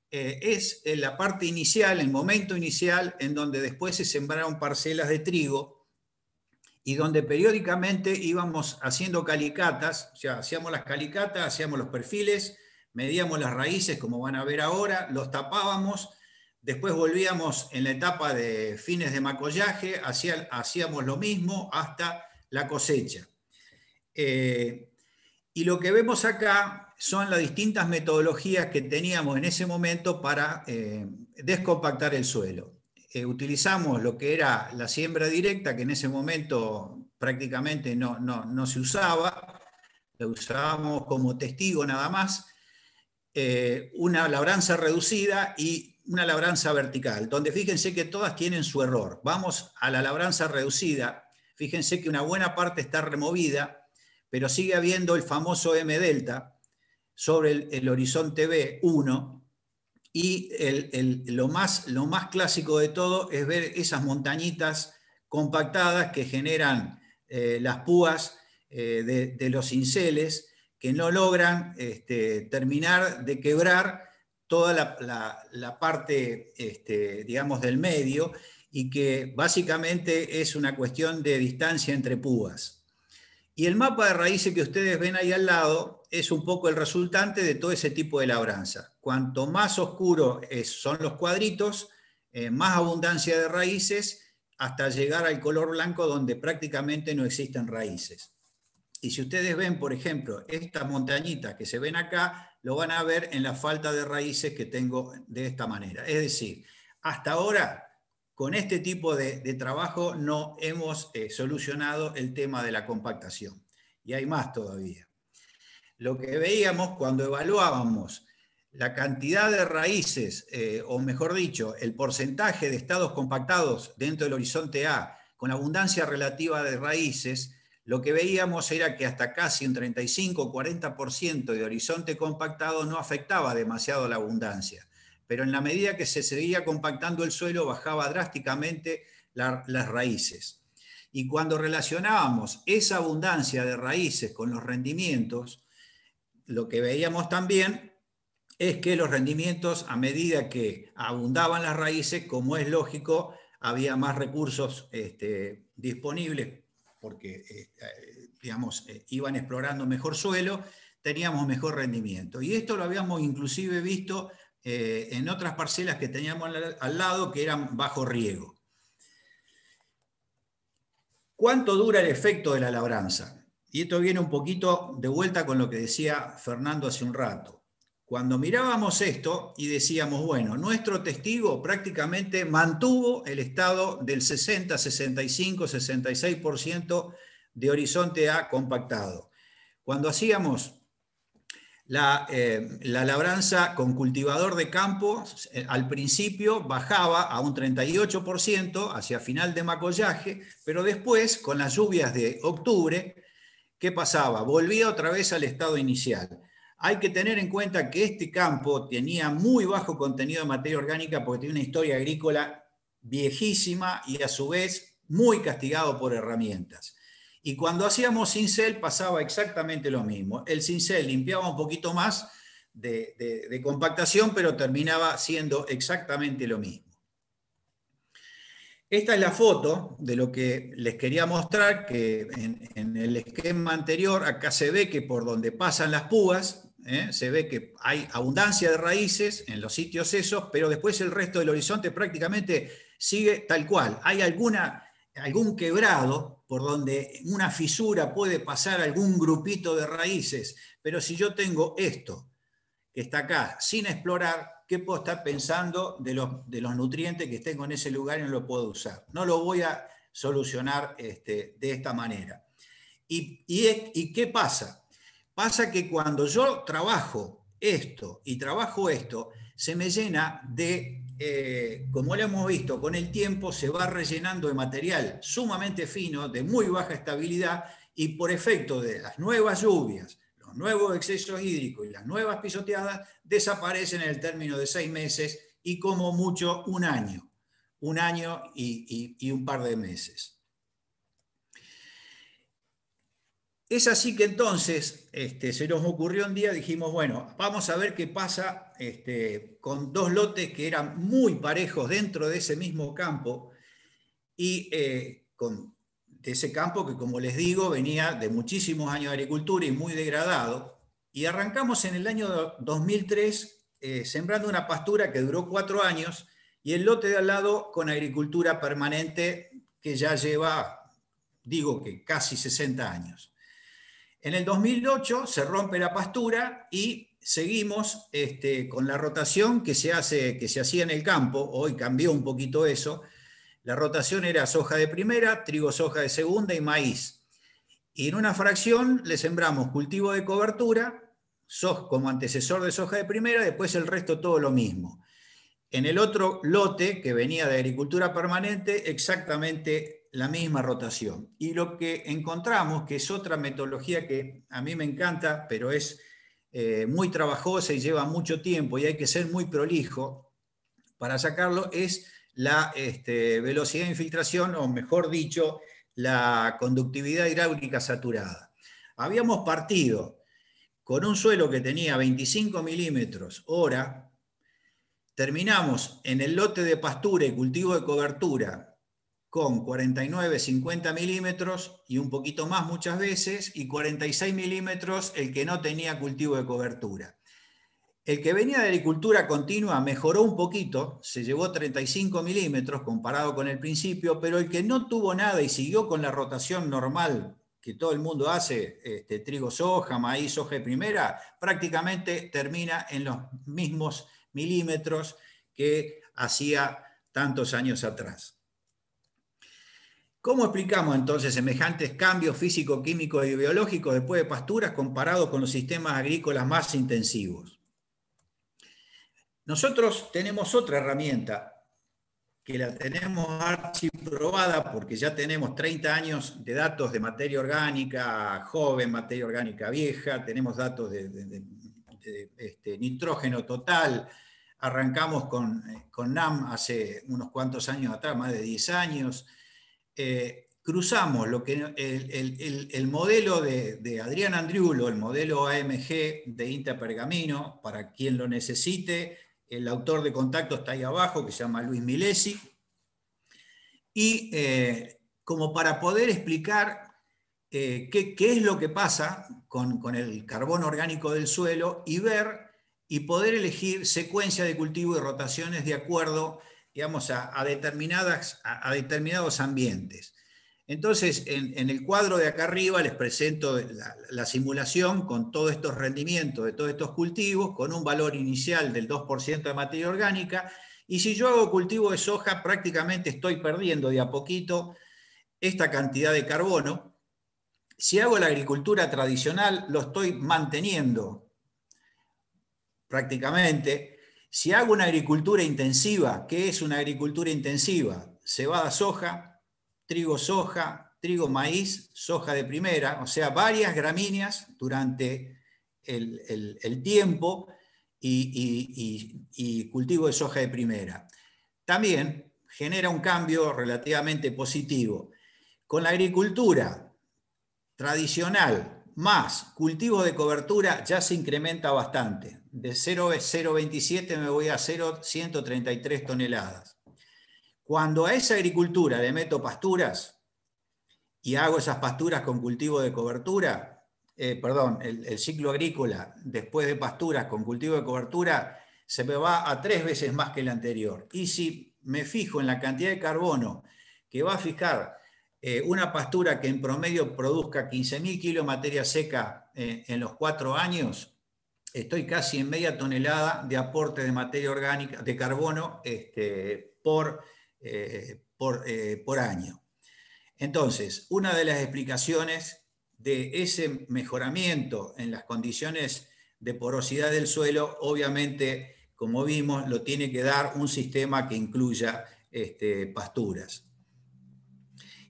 Es en la parte inicial, el momento inicial, en donde después se sembraron parcelas de trigo y donde periódicamente íbamos haciendo calicatas, o sea, hacíamos las calicatas, hacíamos los perfiles, medíamos las raíces, como van a ver ahora, los tapábamos, después volvíamos en la etapa de fines de macollaje, hacíamos lo mismo hasta la cosecha. Y lo que vemos acá son las distintas metodologías que teníamos en ese momento para descompactar el suelo. Utilizamos lo que era la siembra directa, que en ese momento prácticamente no se usaba, la usábamos como testigo nada más, una labranza reducida y una labranza vertical, donde fíjense que todas tienen su error. Vamos a la labranza reducida, fíjense que una buena parte está removida, pero sigue habiendo el famoso M delta sobre el horizonte B1, y lo más clásico de todo es ver esas montañitas compactadas que generan las púas de los cinceles, que no logran terminar de quebrar toda la parte, digamos, del medio, y que básicamente es una cuestión de distancia entre púas. Y el mapa de raíces que ustedes ven ahí al lado es un poco el resultante de todo ese tipo de labranza. Cuanto más oscuro son los cuadritos, más abundancia de raíces, hasta llegar al color blanco, donde prácticamente no existen raíces. Y si ustedes ven, por ejemplo, estas montañitas que se ven acá, lo van a ver en la falta de raíces que tengo de esta manera. Es decir, hasta ahora, con este tipo de trabajo no hemos solucionado el tema de la compactación. Y hay más todavía. Lo que veíamos cuando evaluábamos la cantidad de raíces, o mejor dicho, el porcentaje de estados compactados dentro del horizonte A con abundancia relativa de raíces, lo que veíamos era que hasta casi un 35-40% de horizonte compactado no afectaba demasiado la abundancia. Pero en la medida que se seguía compactando el suelo, bajaba drásticamente las raíces. Y cuando relacionábamos esa abundancia de raíces con los rendimientos, lo que veíamos también es que los rendimientos, a medida que abundaban las raíces, como es lógico, había más recursos disponibles, porque digamos, iban explorando mejor suelo, teníamos mejor rendimiento. Y esto lo habíamos inclusive visto en otras parcelas que teníamos al lado, que eran bajo riego. ¿Cuánto dura el efecto de la labranza? Y esto viene un poquito de vuelta con lo que decía Fernando hace un rato. Cuando mirábamos esto y decíamos, bueno, nuestro testigo prácticamente mantuvo el estado del 60, 65, 66% de horizonte A compactado. Cuando hacíamos la labranza con cultivador de campo, al principio bajaba a un 38% hacia final de macollaje, pero después, con las lluvias de octubre, ¿qué pasaba? Volvía otra vez al estado inicial. Hay que tener en cuenta que este campo tenía muy bajo contenido de materia orgánica porque tiene una historia agrícola viejísima y a su vez muy castigado por herramientas. Y cuando hacíamos cincel pasaba exactamente lo mismo. El cincel limpiaba un poquito más de compactación, pero terminaba siendo exactamente lo mismo. Esta es la foto de lo que les quería mostrar, que en el esquema anterior acá se ve que por donde pasan las púas, se ve que hay abundancia de raíces en los sitios esos, pero después el resto del horizonte prácticamente sigue tal cual. Hay algún quebrado por donde una fisura puede pasar algún grupito de raíces, pero si yo tengo esto que está acá sin explorar, ¿qué puedo estar pensando de los nutrientes que tengo en ese lugar y no lo puedo usar? No lo voy a solucionar de esta manera. ¿Y qué pasa? Pasa que cuando yo trabajo esto y trabajo esto, se me llena de, como lo hemos visto, con el tiempo se va rellenando de material sumamente fino, de muy baja estabilidad, y por efecto de las nuevas lluvias, los nuevos excesos hídricos y las nuevas pisoteadas, desaparecen en el término de 6 meses y como mucho un año y un par de meses. Es así que entonces se nos ocurrió un día, dijimos, bueno, vamos a ver qué pasa con 2 lotes que eran muy parejos dentro de ese mismo campo y de ese campo que, como les digo, venía de muchísimos años de agricultura y muy degradado. Y arrancamos en el año 2003 sembrando una pastura que duró 4 años y el lote de al lado con agricultura permanente que ya lleva, digo que casi 60 años. En el 2008 se rompe la pastura y seguimos con la rotación que se hacía en el campo. Hoy cambió un poquito eso. La rotación era soja de primera, trigo soja de segunda y maíz. Y en una fracción le sembramos cultivo de cobertura, como antecesor de soja de primera, después el resto todo lo mismo. En el otro lote, que venía de agricultura permanente, exactamente la misma rotación. Y lo que encontramos, que es otra metodología que a mí me encanta, pero es muy trabajosa y lleva mucho tiempo y hay que ser muy prolijo para sacarlo, es la velocidad de infiltración, o mejor dicho, la conductividad hidráulica saturada. Habíamos partido con un suelo que tenía 25 milímetros hora, terminamos en el lote de pastura y cultivo de cobertura con 49, 50 milímetros y un poquito más muchas veces, y 46 milímetros el que no tenía cultivo de cobertura. El que venía de agricultura continua mejoró un poquito, se llevó 35 milímetros comparado con el principio, pero el que no tuvo nada y siguió con la rotación normal que todo el mundo hace, trigo soja, maíz soja de primera, prácticamente termina en los mismos milímetros que hacía tantos años atrás. ¿Cómo explicamos entonces semejantes cambios físico-químicos y biológicos después de pasturas comparados con los sistemas agrícolas más intensivos? Nosotros tenemos otra herramienta que la tenemos archiprobada porque ya tenemos 30 años de datos de materia orgánica joven, materia orgánica vieja, tenemos datos de nitrógeno total. Arrancamos con NAM hace unos cuantos años atrás, más de 10 años. Cruzamos el modelo de Adrián Andriulo, el modelo AMG de INTA Pergamino, para quien lo necesite. El autor de contacto está ahí abajo, que se llama Luis Milesi. Y como para poder explicar qué es lo que pasa con el carbono orgánico del suelo y ver y poder elegir secuencia de cultivo y rotaciones de acuerdo, digamos, a determinados ambientes. Entonces, en el cuadro de acá arriba les presento la simulación con todos estos rendimientos de todos estos cultivos, con un valor inicial del 2% de materia orgánica, y si yo hago cultivo de soja, prácticamente estoy perdiendo de a poquito esta cantidad de carbono. Si hago la agricultura tradicional, lo estoy manteniendo prácticamente. Si hago una agricultura intensiva, ¿qué es una agricultura intensiva? Cebada soja, trigo soja, trigo, maíz, soja de primera, o sea, varias gramíneas durante el tiempo y cultivo de soja de primera. También genera un cambio relativamente positivo. Con la agricultura tradicional más cultivo de cobertura ya se incrementa bastante. De 0,027 me voy a 0,133 toneladas. Cuando a esa agricultura le meto pasturas y hago esas pasturas con cultivo de cobertura, el ciclo agrícola después de pasturas con cultivo de cobertura se me va a 3 veces más que el anterior. Y si me fijo en la cantidad de carbono que va a fijar una pastura que en promedio produzca 15.000 kilos de materia seca en los 4 años, estoy casi en media tonelada de aporte de materia orgánica, de carbono por año. Entonces, una de las explicaciones de ese mejoramiento en las condiciones de porosidad del suelo, obviamente, como vimos, lo tiene que dar un sistema que incluya pasturas.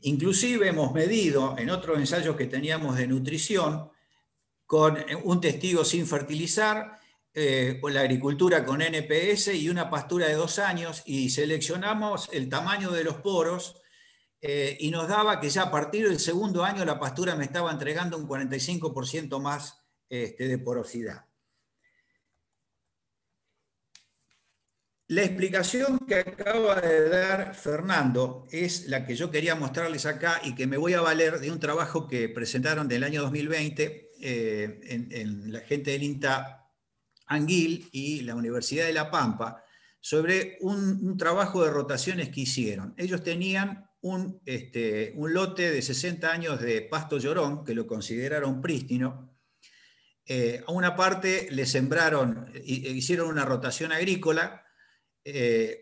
Inclusive hemos medido en otros ensayos que teníamos de nutrición con un testigo sin fertilizar, con la agricultura con NPS y una pastura de 2 años, y seleccionamos el tamaño de los poros y nos daba que ya a partir del segundo año la pastura me estaba entregando un 45% más de porosidad. La explicación que acaba de dar Fernando es la que yo quería mostrarles acá y que me voy a valer de un trabajo que presentaron del año 2020 en la gente del INTA Anguil y la Universidad de La Pampa sobre un trabajo de rotaciones que hicieron. Ellos tenían un lote de 60 años de pasto llorón, que lo consideraron prístino. A una parte le sembraron, hicieron una rotación agrícola.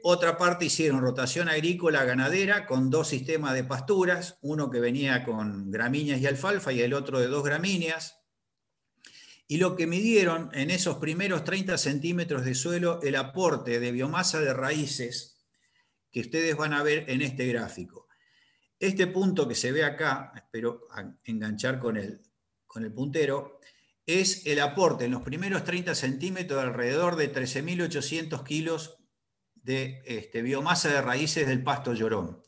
Otra parte hicieron rotación agrícola ganadera con 2 sistemas de pasturas, uno que venía con gramíneas y alfalfa y el otro de 2 gramíneas. Y lo que midieron en esos primeros 30 centímetros de suelo, el aporte de biomasa de raíces que ustedes van a ver en este gráfico. Este punto que se ve acá, espero enganchar con el puntero, es el aporte en los primeros 30 centímetros de alrededor de 13.800 kilos de biomasa de raíces del pasto llorón.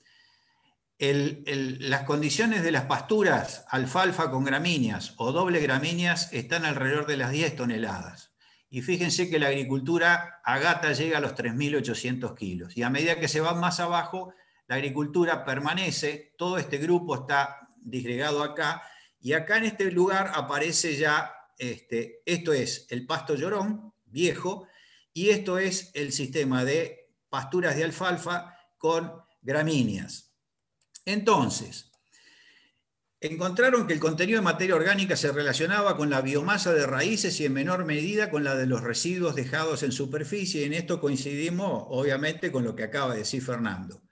Las condiciones de las pasturas alfalfa con gramíneas o doble gramíneas están alrededor de las 10 toneladas. Y fíjense que la agricultura a gata llega a los 3.800 kilos. Y a medida que se va más abajo, la agricultura permanece, todo este grupo está disgregado acá, y acá en este lugar aparece ya, esto es el pasto llorón viejo, y esto es el sistema de pasturas de alfalfa con gramíneas. Entonces, encontraron que el contenido de materia orgánica se relacionaba con la biomasa de raíces y en menor medida con la de los residuos dejados en superficie, y en esto coincidimos obviamente con lo que acaba de decir Fernando.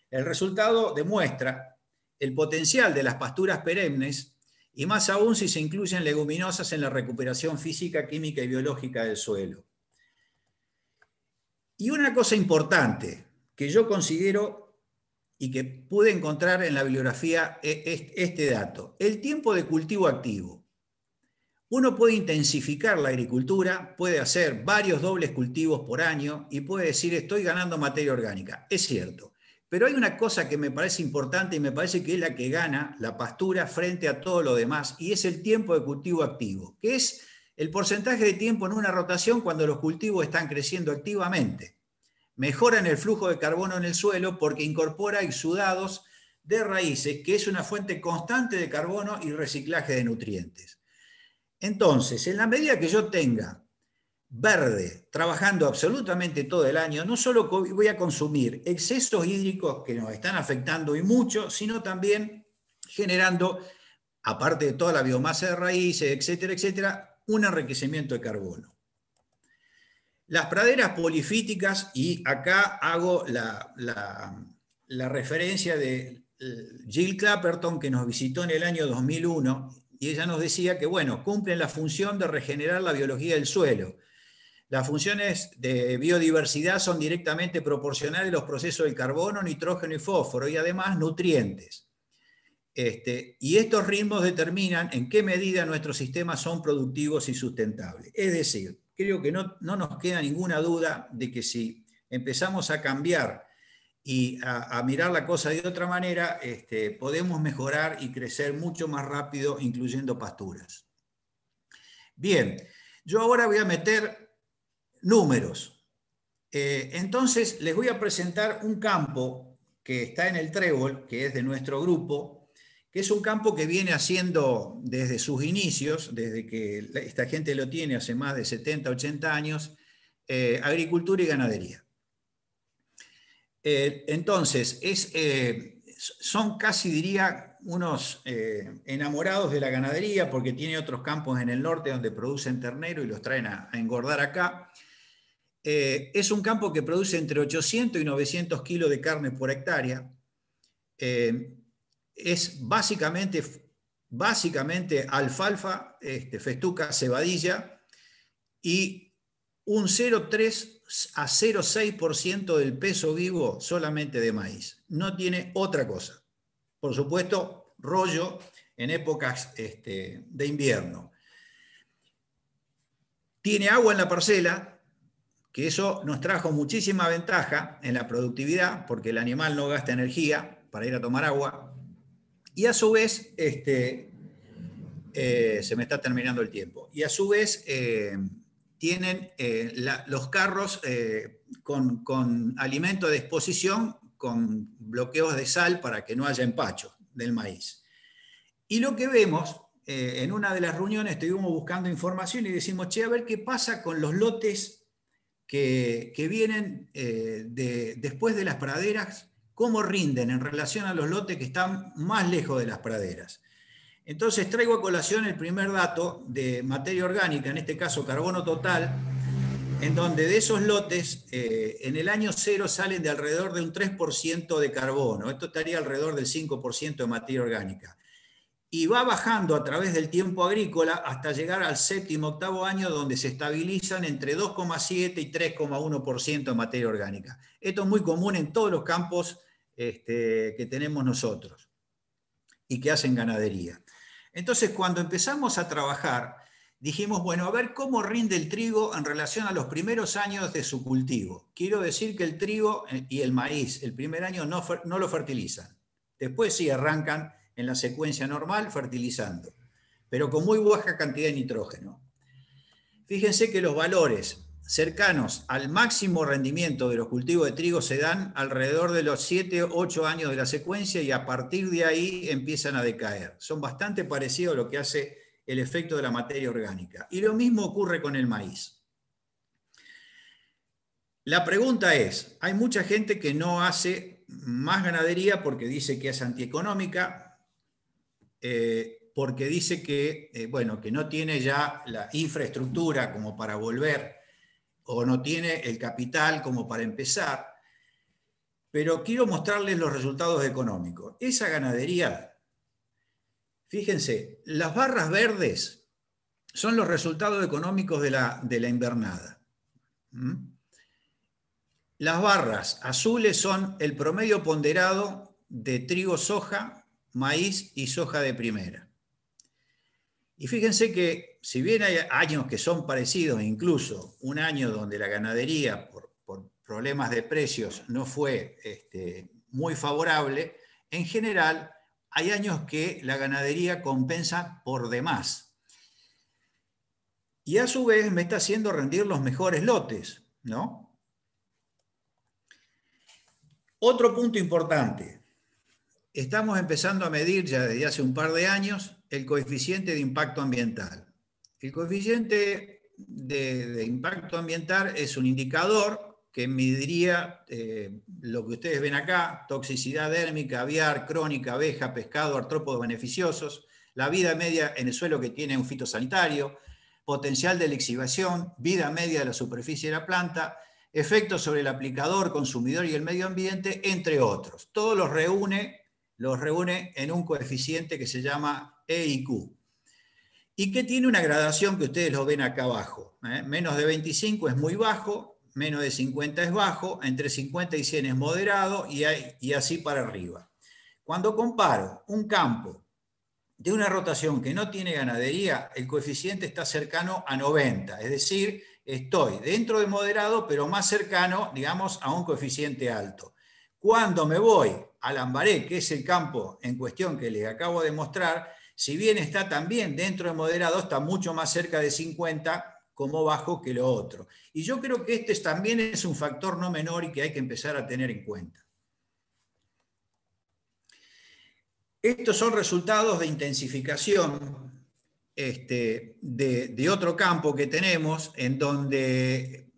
El resultado demuestra el potencial de las pasturas perennes, y más aún si se incluyen leguminosas en la recuperación física, química y biológica del suelo. Y una cosa importante que yo considero y que pude encontrar en la bibliografía es este dato: el tiempo de cultivo activo. Uno puede intensificar la agricultura, puede hacer varios dobles cultivos por año y puede decir estoy ganando materia orgánica. Es cierto, pero hay una cosa que me parece importante y me parece que es la que gana la pastura frente a todo lo demás, y es el tiempo de cultivo activo, que es el porcentaje de tiempo en una rotación cuando los cultivos están creciendo activamente. Mejoran el flujo de carbono en el suelo porque incorpora exudados de raíces, que es una fuente constante de carbono y reciclaje de nutrientes. Entonces, en la medida que yo tenga verde trabajando absolutamente todo el año, no solo voy a consumir excesos hídricos que nos están afectando y mucho, sino también generando, aparte de toda la biomasa de raíces, etcétera, etcétera, un enriquecimiento de carbono. Las praderas polifíticas, y acá hago la referencia de Jill Clapperton, que nos visitó en el año 2001, y ella nos decía que, bueno, cumplen la función de regenerar la biología del suelo. Las funciones de biodiversidad son directamente proporcionales a los procesos del carbono, nitrógeno y fósforo, y además nutrientes. Y estos ritmos determinan en qué medida nuestros sistemas son productivos y sustentables. Es decir, creo que no nos queda ninguna duda de que si empezamos a cambiar y a mirar la cosa de otra manera, podemos mejorar y crecer mucho más rápido, incluyendo pasturas. Bien, yo ahora voy a meter números. Entonces les voy a presentar un campo que está en el Trébol, que es de nuestro grupo, que es un campo que viene haciendo desde sus inicios, desde que esta gente lo tiene hace más de 70, 80 años, agricultura y ganadería. Entonces, son casi, diría, unos enamorados de la ganadería, porque tiene otros campos en el norte donde producen ternero y los traen a engordar acá. Es un campo que produce entre 800 y 900 kilos de carne por hectárea. Es básicamente alfalfa, festuca, cebadilla y un 0,3 a 0,6% del peso vivo solamente de maíz. No tiene otra cosa. Por supuesto, rollo en épocas de invierno. Tiene agua en la parcela, que eso nos trajo muchísima ventaja en la productividad, porque el animal no gasta energía para ir a tomar agua. Y a su vez, se me está terminando el tiempo, y a su vez tienen los carros con alimento de exposición, con bloqueos de sal para que no haya empacho del maíz. Y lo que vemos, en una de las reuniones estuvimos buscando información y decimos, che, a ver qué pasa con los lotes que vienen después de las praderas, cómo rinden en relación a los lotes que están más lejos de las praderas. Entonces traigo a colación el primer dato de materia orgánica, en este caso carbono total, en donde de esos lotes en el año 0 salen de alrededor de un 3% de carbono. Esto estaría alrededor del 5% de materia orgánica. Y va bajando a través del tiempo agrícola hasta llegar al séptimo, octavo año, donde se estabilizan entre 2,7 y 3,1% de materia orgánica. Esto es muy común en todos los campos que tenemos nosotros y que hacen ganadería. Entonces, cuando empezamos a trabajar, dijimos, bueno, a ver cómo rinde el trigo en relación a los primeros años de su cultivo. Quiero decir que el trigo y el maíz, el primer año no lo fertilizan. Después sí arrancan en la secuencia normal fertilizando, pero con muy baja cantidad de nitrógeno. Fíjense que los valores cercanos al máximo rendimiento de los cultivos de trigo se dan alrededor de los 7, 8 años de la secuencia y a partir de ahí empiezan a decaer. Son bastante parecidos a lo que hace el efecto de la materia orgánica. Y lo mismo ocurre con el maíz. La pregunta es, hay mucha gente que no hace más ganadería porque dice que es antieconómica, porque dice que, bueno, que no tiene ya la infraestructura como para volver o no tiene el capital como para empezar, pero quiero mostrarles los resultados económicos. Esa ganadería, fíjense, las barras verdes son los resultados económicos de la invernada. Las barras azules son el promedio ponderado de trigo, soja, maíz y soja de primera. Y fíjense que si bien hay años que son parecidos, incluso un año donde la ganadería por problemas de precios no fue muy favorable, en general hay años que la ganadería compensa por demás. Y a su vez me está haciendo rendir los mejores lotes, ¿no? Otro punto importante. Estamos empezando a medir ya desde hace un par de años el coeficiente de impacto ambiental. El coeficiente de impacto ambiental es un indicador que mediría lo que ustedes ven acá: toxicidad dérmica, aviar, crónica, abeja, pescado, artrópodos beneficiosos, la vida media en el suelo que tiene un fitosanitario, potencial de lixiviación, vida media de la superficie de la planta, efectos sobre el aplicador, consumidor y el medio ambiente, entre otros. Todo los reúne en un coeficiente que se llama EIQ, y que tiene una gradación que ustedes lo ven acá abajo. Menos de 25 es muy bajo, menos de 50 es bajo, entre 50 y 100 es moderado, y así para arriba. Cuando comparo un campo de una rotación que no tiene ganadería, el coeficiente está cercano a 90, es decir, estoy dentro de moderado, pero más cercano, digamos, a un coeficiente alto. Cuando me voy a Lambaré, que es el campo en cuestión que les acabo de mostrar, si bien está también dentro de moderado, está mucho más cerca de 50 como bajo que lo otro. Y yo creo que este también es un factor no menor y que hay que empezar a tener en cuenta. Estos son resultados de intensificación de otro campo que tenemos, en donde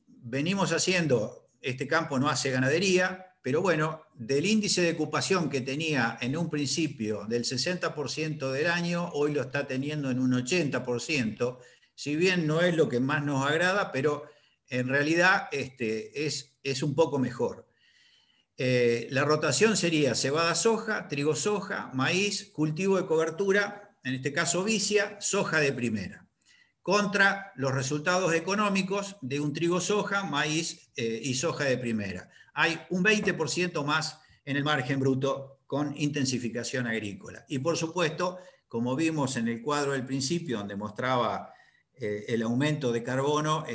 venimos haciendo, este campo no hace ganadería, pero bueno, del índice de ocupación que tenía en un principio del 60% del año, hoy lo está teniendo en un 80%, si bien no es lo que más nos agrada, pero en realidad es un poco mejor. La rotación sería cebada soja, trigo soja, maíz, cultivo de cobertura, en este caso vicia, soja de primera, contra los resultados económicos de un trigo soja, maíz y soja de primera. Hay un 20% más en el margen bruto con intensificación agrícola. Y por supuesto, como vimos en el cuadro del principio, donde mostraba el aumento de carbono,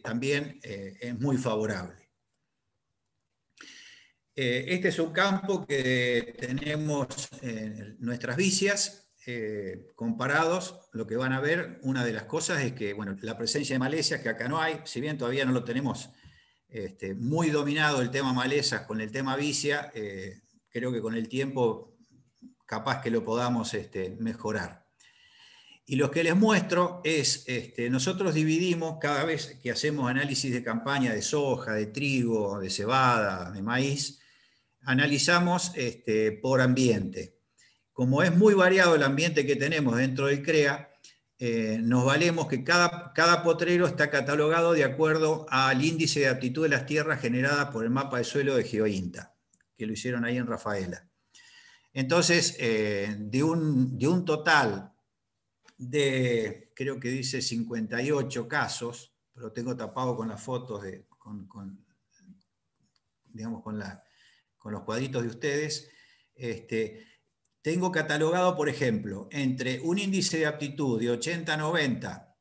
también es muy favorable. Este es un campo que tenemos en nuestras vicias comparados. Lo que van a ver, una de las cosas es que, bueno, la presencia de malezas, que acá no hay, si bien todavía no lo tenemos muy dominado el tema malezas con el tema vicia, creo que con el tiempo capaz que lo podamos mejorar. Y lo que les muestro es, nosotros dividimos cada vez que hacemos análisis de campaña de soja, de trigo, de cebada, de maíz, analizamos por ambiente. Como es muy variado el ambiente que tenemos dentro del CREA, nos valemos que cada potrero está catalogado de acuerdo al índice de aptitud de las tierras generada por el mapa de suelo de GeoINTA, que lo hicieron ahí en Rafaela. Entonces, de un total de, creo que dice 58 casos, pero tengo tapado con las fotos, digamos, con los cuadritos de ustedes, tengo catalogado, por ejemplo, entre un índice de aptitud de 80-90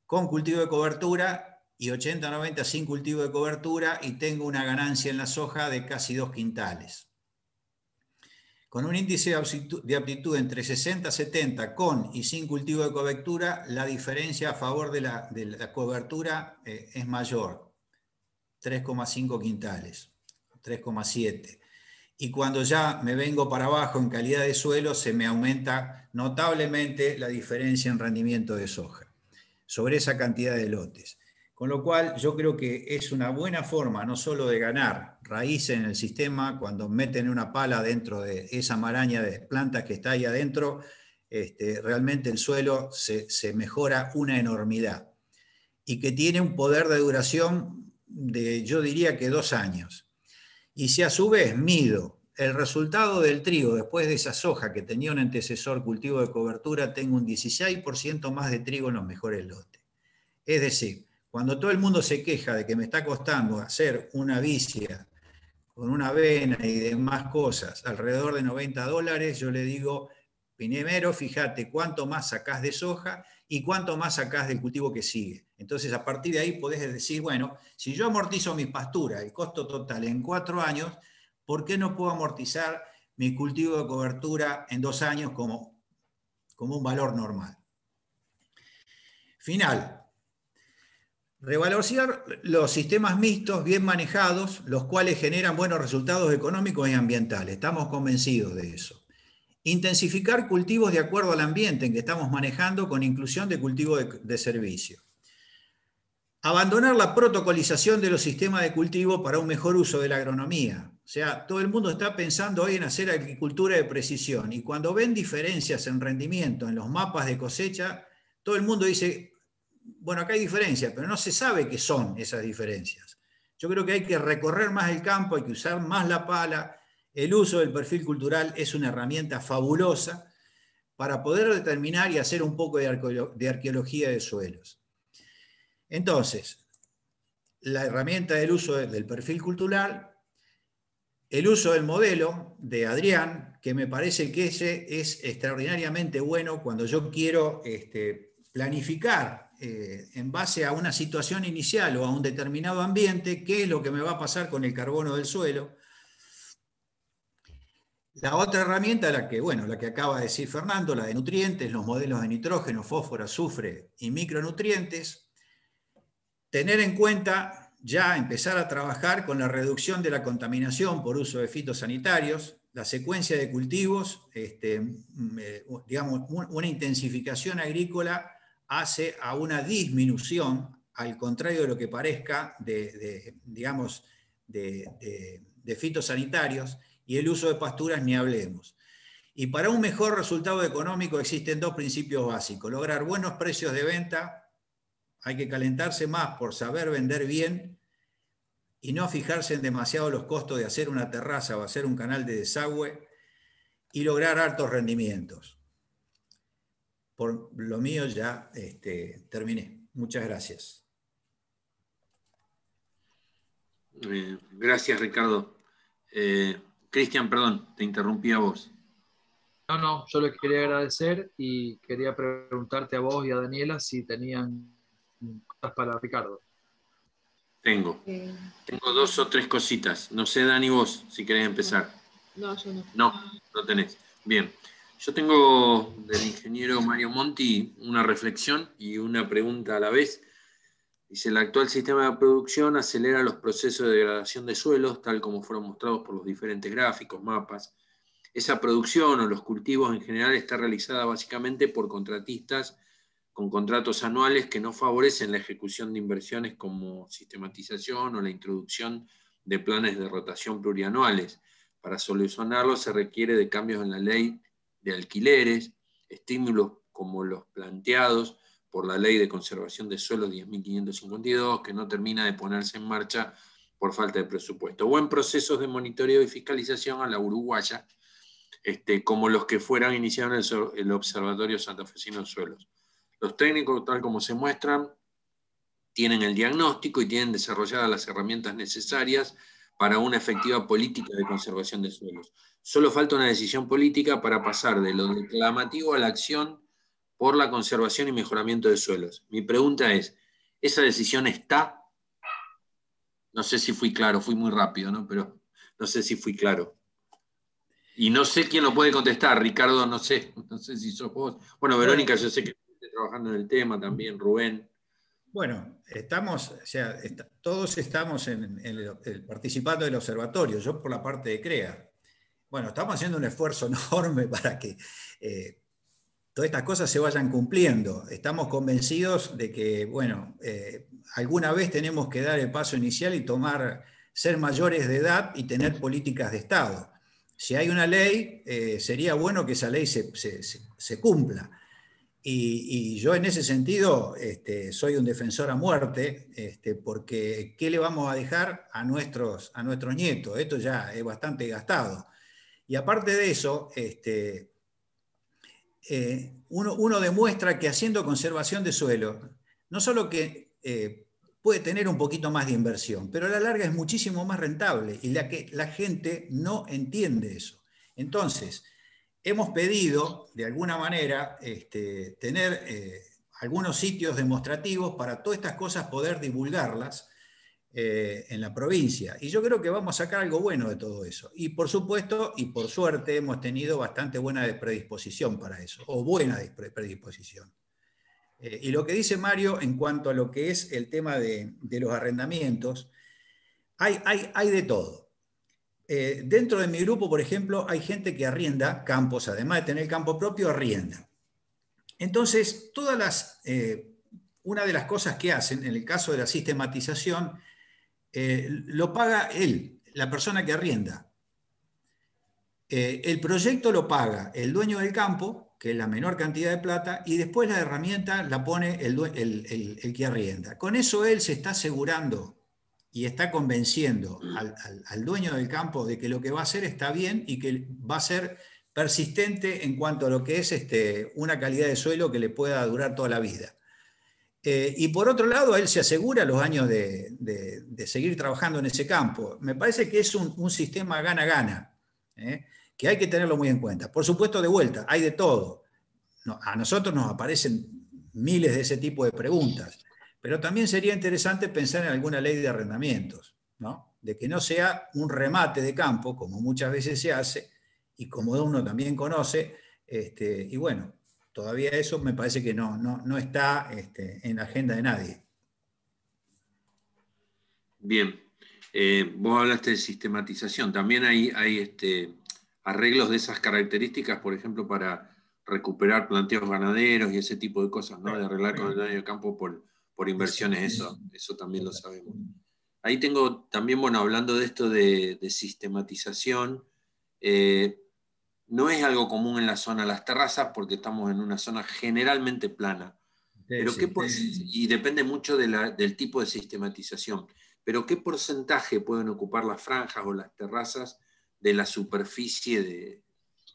con cultivo de cobertura y 80-90 sin cultivo de cobertura, y tengo una ganancia en la soja de casi 2 quintales. Con un índice de aptitud entre 60-70 con y sin cultivo de cobertura, la diferencia a favor de la cobertura es mayor, 3,5 quintales, 3,7. Y cuando ya me vengo para abajo en calidad de suelo, se me aumenta notablemente la diferencia en rendimiento de soja sobre esa cantidad de lotes. Con lo cual yo creo que es una buena forma no solo de ganar raíces en el sistema, cuando meten una pala dentro de esa maraña de plantas que está ahí adentro, realmente el suelo se mejora una enormidad, y que tiene un poder de duración de, yo diría que 2 años. Y si a su vez mido el resultado del trigo después de esa soja que tenía un antecesor cultivo de cobertura, tengo un 16% más de trigo en los mejores lotes. Es decir, cuando todo el mundo se queja de que me está costando hacer una vicia con una avena y demás cosas alrededor de $90, yo le digo, primero fíjate cuánto más sacás de soja y cuánto más sacás del cultivo que sigue. Entonces, a partir de ahí podés decir, bueno, si yo amortizo mi pastura, el costo total en 4 años, ¿por qué no puedo amortizar mi cultivo de cobertura en 2 años como un valor normal? Final. Revalorizar los sistemas mixtos bien manejados, los cuales generan buenos resultados económicos y ambientales. Estamos convencidos de eso. Intensificar cultivos de acuerdo al ambiente en que estamos manejando, con inclusión de cultivo de servicio. Abandonar la protocolización de los sistemas de cultivo para un mejor uso de la agronomía. O sea, todo el mundo está pensando hoy en hacer agricultura de precisión, y cuando ven diferencias en rendimiento en los mapas de cosecha, todo el mundo dice, bueno, acá hay diferencias, pero no se sabe qué son esas diferencias. Yo creo que hay que recorrer más el campo, hay que usar más la pala. El uso del perfil cultural es una herramienta fabulosa para poder determinar y hacer un poco de arqueología de suelos. Entonces, la herramienta del uso del perfil cultural el uso del modelo de Adrián, que me parece que ese es extraordinariamente bueno cuando yo quiero planificar en base a una situación inicial o a un determinado ambiente, qué es lo que me va a pasar con el carbono del suelo. La otra herramienta, la que acaba de decir Fernando, la de nutrientes, los modelos de nitrógeno, fósforo, azufre y micronutrientes. Tener en cuenta ya empezar a trabajar con la reducción de la contaminación por uso de fitosanitarios, la secuencia de cultivos, digamos, una intensificación agrícola hace a una disminución, al contrario de lo que parezca, de fitosanitarios, y el uso de pasturas ni hablemos. Y para un mejor resultado económico existen dos principios básicos: lograr buenos precios de venta, hay que calentarse más por saber vender bien y no fijarse en demasiado los costos de hacer una terraza o hacer un canal de desagüe, y lograr altos rendimientos. Por lo mío ya terminé. Muchas gracias.
Gracias, Ricardo. Cristian, perdón, te interrumpí a vos.
No, yo les quería agradecer y quería preguntarte a vos y a Daniela si tenían cosas para Ricardo.
Tengo 2 o 3 cositas. No sé, Dani, vos, si querés empezar.
No, yo no.
No tenés. Bien. Yo tengo del ingeniero Mario Monti una reflexión y una pregunta a la vez. Dice: el actual sistema de producción acelera los procesos de degradación de suelos, tal como fueron mostrados por los diferentes gráficos, mapas. Esa producción o los cultivos en general está realizada básicamente por contratistas con contratos anuales que no favorecen la ejecución de inversiones como sistematización o la introducción de planes de rotación plurianuales. Para solucionarlo se requiere de cambios en la ley de alquileres, estímulos como los planteados por la Ley de Conservación de Suelos 10.552, que no termina de ponerse en marcha por falta de presupuesto, o en procesos de monitoreo y fiscalización a la uruguaya, como los que fueran iniciados en el Observatorio Santafesino de Suelos. Los técnicos, tal como se muestran, tienen el diagnóstico y tienen desarrolladas las herramientas necesarias para una efectiva política de conservación de suelos. Solo falta una decisión política para pasar de lo declamativo a la acción por la conservación y mejoramiento de suelos. Mi pregunta es: ¿esa decisión está? No sé si fui claro, fui muy rápido, ¿no? Pero no sé si fui claro. Y no sé quién lo puede contestar. Ricardo, no sé si sos vos. Bueno, Verónica, yo sé que estás trabajando en el tema también, Rubén.
Bueno, todos estamos participando del observatorio, yo por la parte de CREA. Bueno, estamos haciendo un esfuerzo enorme para que todas estas cosas se vayan cumpliendo. Estamos convencidos de que, bueno, alguna vez tenemos que dar el paso inicial y ser mayores de edad y tener políticas de Estado. Si hay una ley, sería bueno que esa ley se cumpla. Y yo en ese sentido soy un defensor a muerte, porque ¿qué le vamos a dejar a nuestros nietos? Esto ya es bastante gastado. Y aparte de eso, uno demuestra que haciendo conservación de suelo, no solo que puede tener un poquito más de inversión, pero a la larga es muchísimo más rentable, y la gente no entiende eso. Entonces, hemos pedido, de alguna manera, tener algunos sitios demostrativos para todas estas cosas poder divulgarlas en la provincia. Y yo creo que vamos a sacar algo bueno de todo eso. Y por supuesto, y por suerte, hemos tenido bastante buena predisposición para eso, o buena predisposición. Y lo que dice Mario en cuanto a lo que es el tema de los arrendamientos, hay de todo. Dentro de mi grupo, por ejemplo, hay gente que arrienda campos, además de tener campo propio, arrienda. Entonces, una de las cosas que hacen, en el caso de la sistematización, lo paga la persona que arrienda. El proyecto lo paga el dueño del campo, que es la menor cantidad de plata, y después la herramienta la pone el que arrienda. Con eso él se está asegurando y está convenciendo al dueño del campo de que lo que va a hacer está bien y que va a ser persistente en cuanto a lo que es una calidad de suelo que le pueda durar toda la vida. Y por otro lado, él se asegura los años de seguir trabajando en ese campo. Me parece que es un sistema gana-gana, que hay que tenerlo muy en cuenta. Por supuesto, de vuelta, hay de todo. No, a nosotros nos aparecen miles de ese tipo de preguntas, pero también sería interesante pensar en alguna ley de arrendamientos, ¿no? De que no sea un remate de campo, como muchas veces se hace, y como uno también conoce, y bueno, todavía eso me parece que no está en la agenda de nadie.
Bien, vos hablaste de sistematización. También hay arreglos de esas características, por ejemplo, para recuperar planteos ganaderos y ese tipo de cosas, ¿no? De arreglar con el dueño de campo por inversiones, eso también lo sabemos. Ahí tengo también, bueno, hablando de esto de sistematización, no es algo común en la zona Las Terrazas porque estamos en una zona generalmente plana. Pero y depende mucho del tipo de sistematización. Pero ¿qué porcentaje pueden ocupar las franjas o las terrazas de la superficie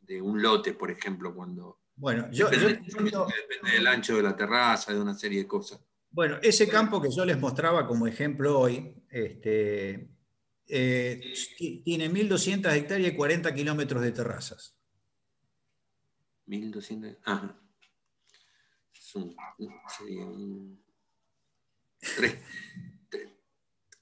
de un lote, por ejemplo?
Bueno,
depende del ancho de la terraza, de una serie de cosas.
Bueno, ese campo que yo les mostraba como ejemplo hoy, tiene 1.200 hectáreas y 40 kilómetros de terrazas.
1.200, ajá. Sería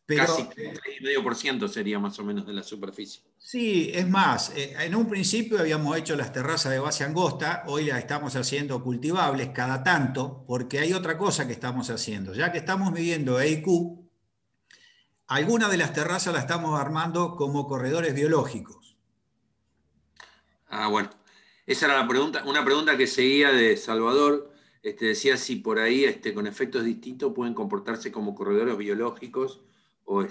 casi 3,5% sería más o menos de la superficie.
Sí, es más, en un principio habíamos hecho las terrazas de base angosta, hoy las estamos haciendo cultivables cada tanto, porque hay otra cosa que estamos haciendo. Ya que estamos midiendo EIQ, algunas de las terrazas las estamos armando como corredores biológicos.
Ah, bueno. Esa era la pregunta, una pregunta que seguía de Salvador. Decía si por ahí con efectos distintos pueden comportarse como corredores biológicos o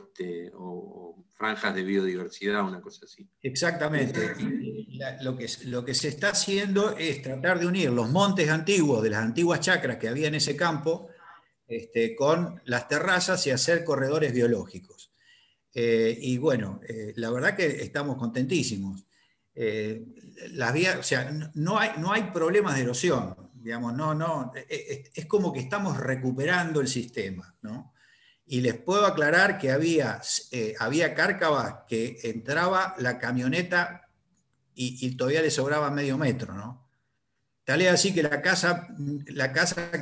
franjas de biodiversidad, una cosa así.
Exactamente. Lo que se está haciendo es tratar de unir los montes antiguos de las antiguas chacras que había en ese campo con las terrazas y hacer corredores biológicos. Y bueno, la verdad que estamos contentísimos. Las vías, o sea, no hay problemas de erosión, digamos, es como que estamos recuperando el sistema, ¿no? Y les puedo aclarar que había cárcavas que entraba la camioneta y todavía le sobraba medio metro, ¿no? Tal es así que la casa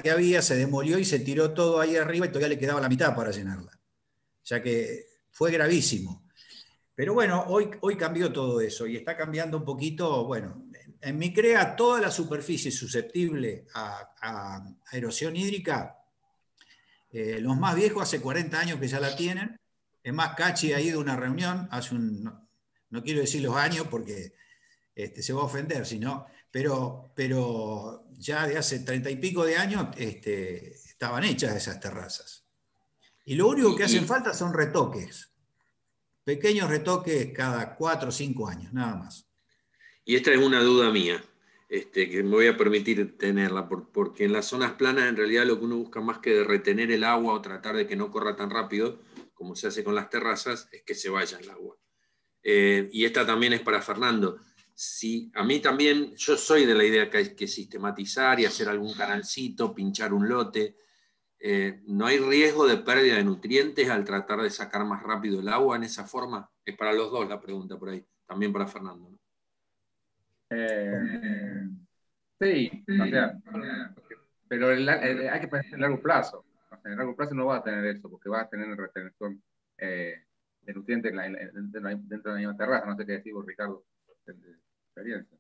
que había se demolió y se tiró todo ahí arriba y todavía le quedaba la mitad para llenarla. O sea que fue gravísimo. Pero bueno, hoy cambió todo eso y está cambiando un poquito. Bueno, en mi CREA toda la superficie susceptible a erosión hídrica, los más viejos hace 40 años que ya la tienen. Es más, Cachi ha ido a una reunión, no quiero decir los años porque se va a ofender, pero ya de hace 30 y pico de años estaban hechas esas terrazas. Y lo único que hacen falta son retoques. Pequeños retoques cada 4 o 5 años, nada más.
Y esta es una duda mía, que me voy a permitir tenerla, porque en las zonas planas en realidad lo que uno busca más que de retener el agua o tratar de que no corra tan rápido, como se hace con las terrazas, es que se vaya el agua. Y esta también es para Fernando. A mí también, yo soy de la idea que hay que sistematizar y hacer algún canalcito, pinchar un lote. ¿No hay riesgo de pérdida de nutrientes al tratar de sacar más rápido el agua en esa forma? Es para los dos la pregunta por ahí, también para Fernando, ¿no?
Sí, o sea, pero hay que pensar en largo plazo. O sea, en largo plazo no va a tener eso, porque va a tener retención de nutrientes dentro de la misma terraza. No sé qué decir vos, Ricardo, de experiencia.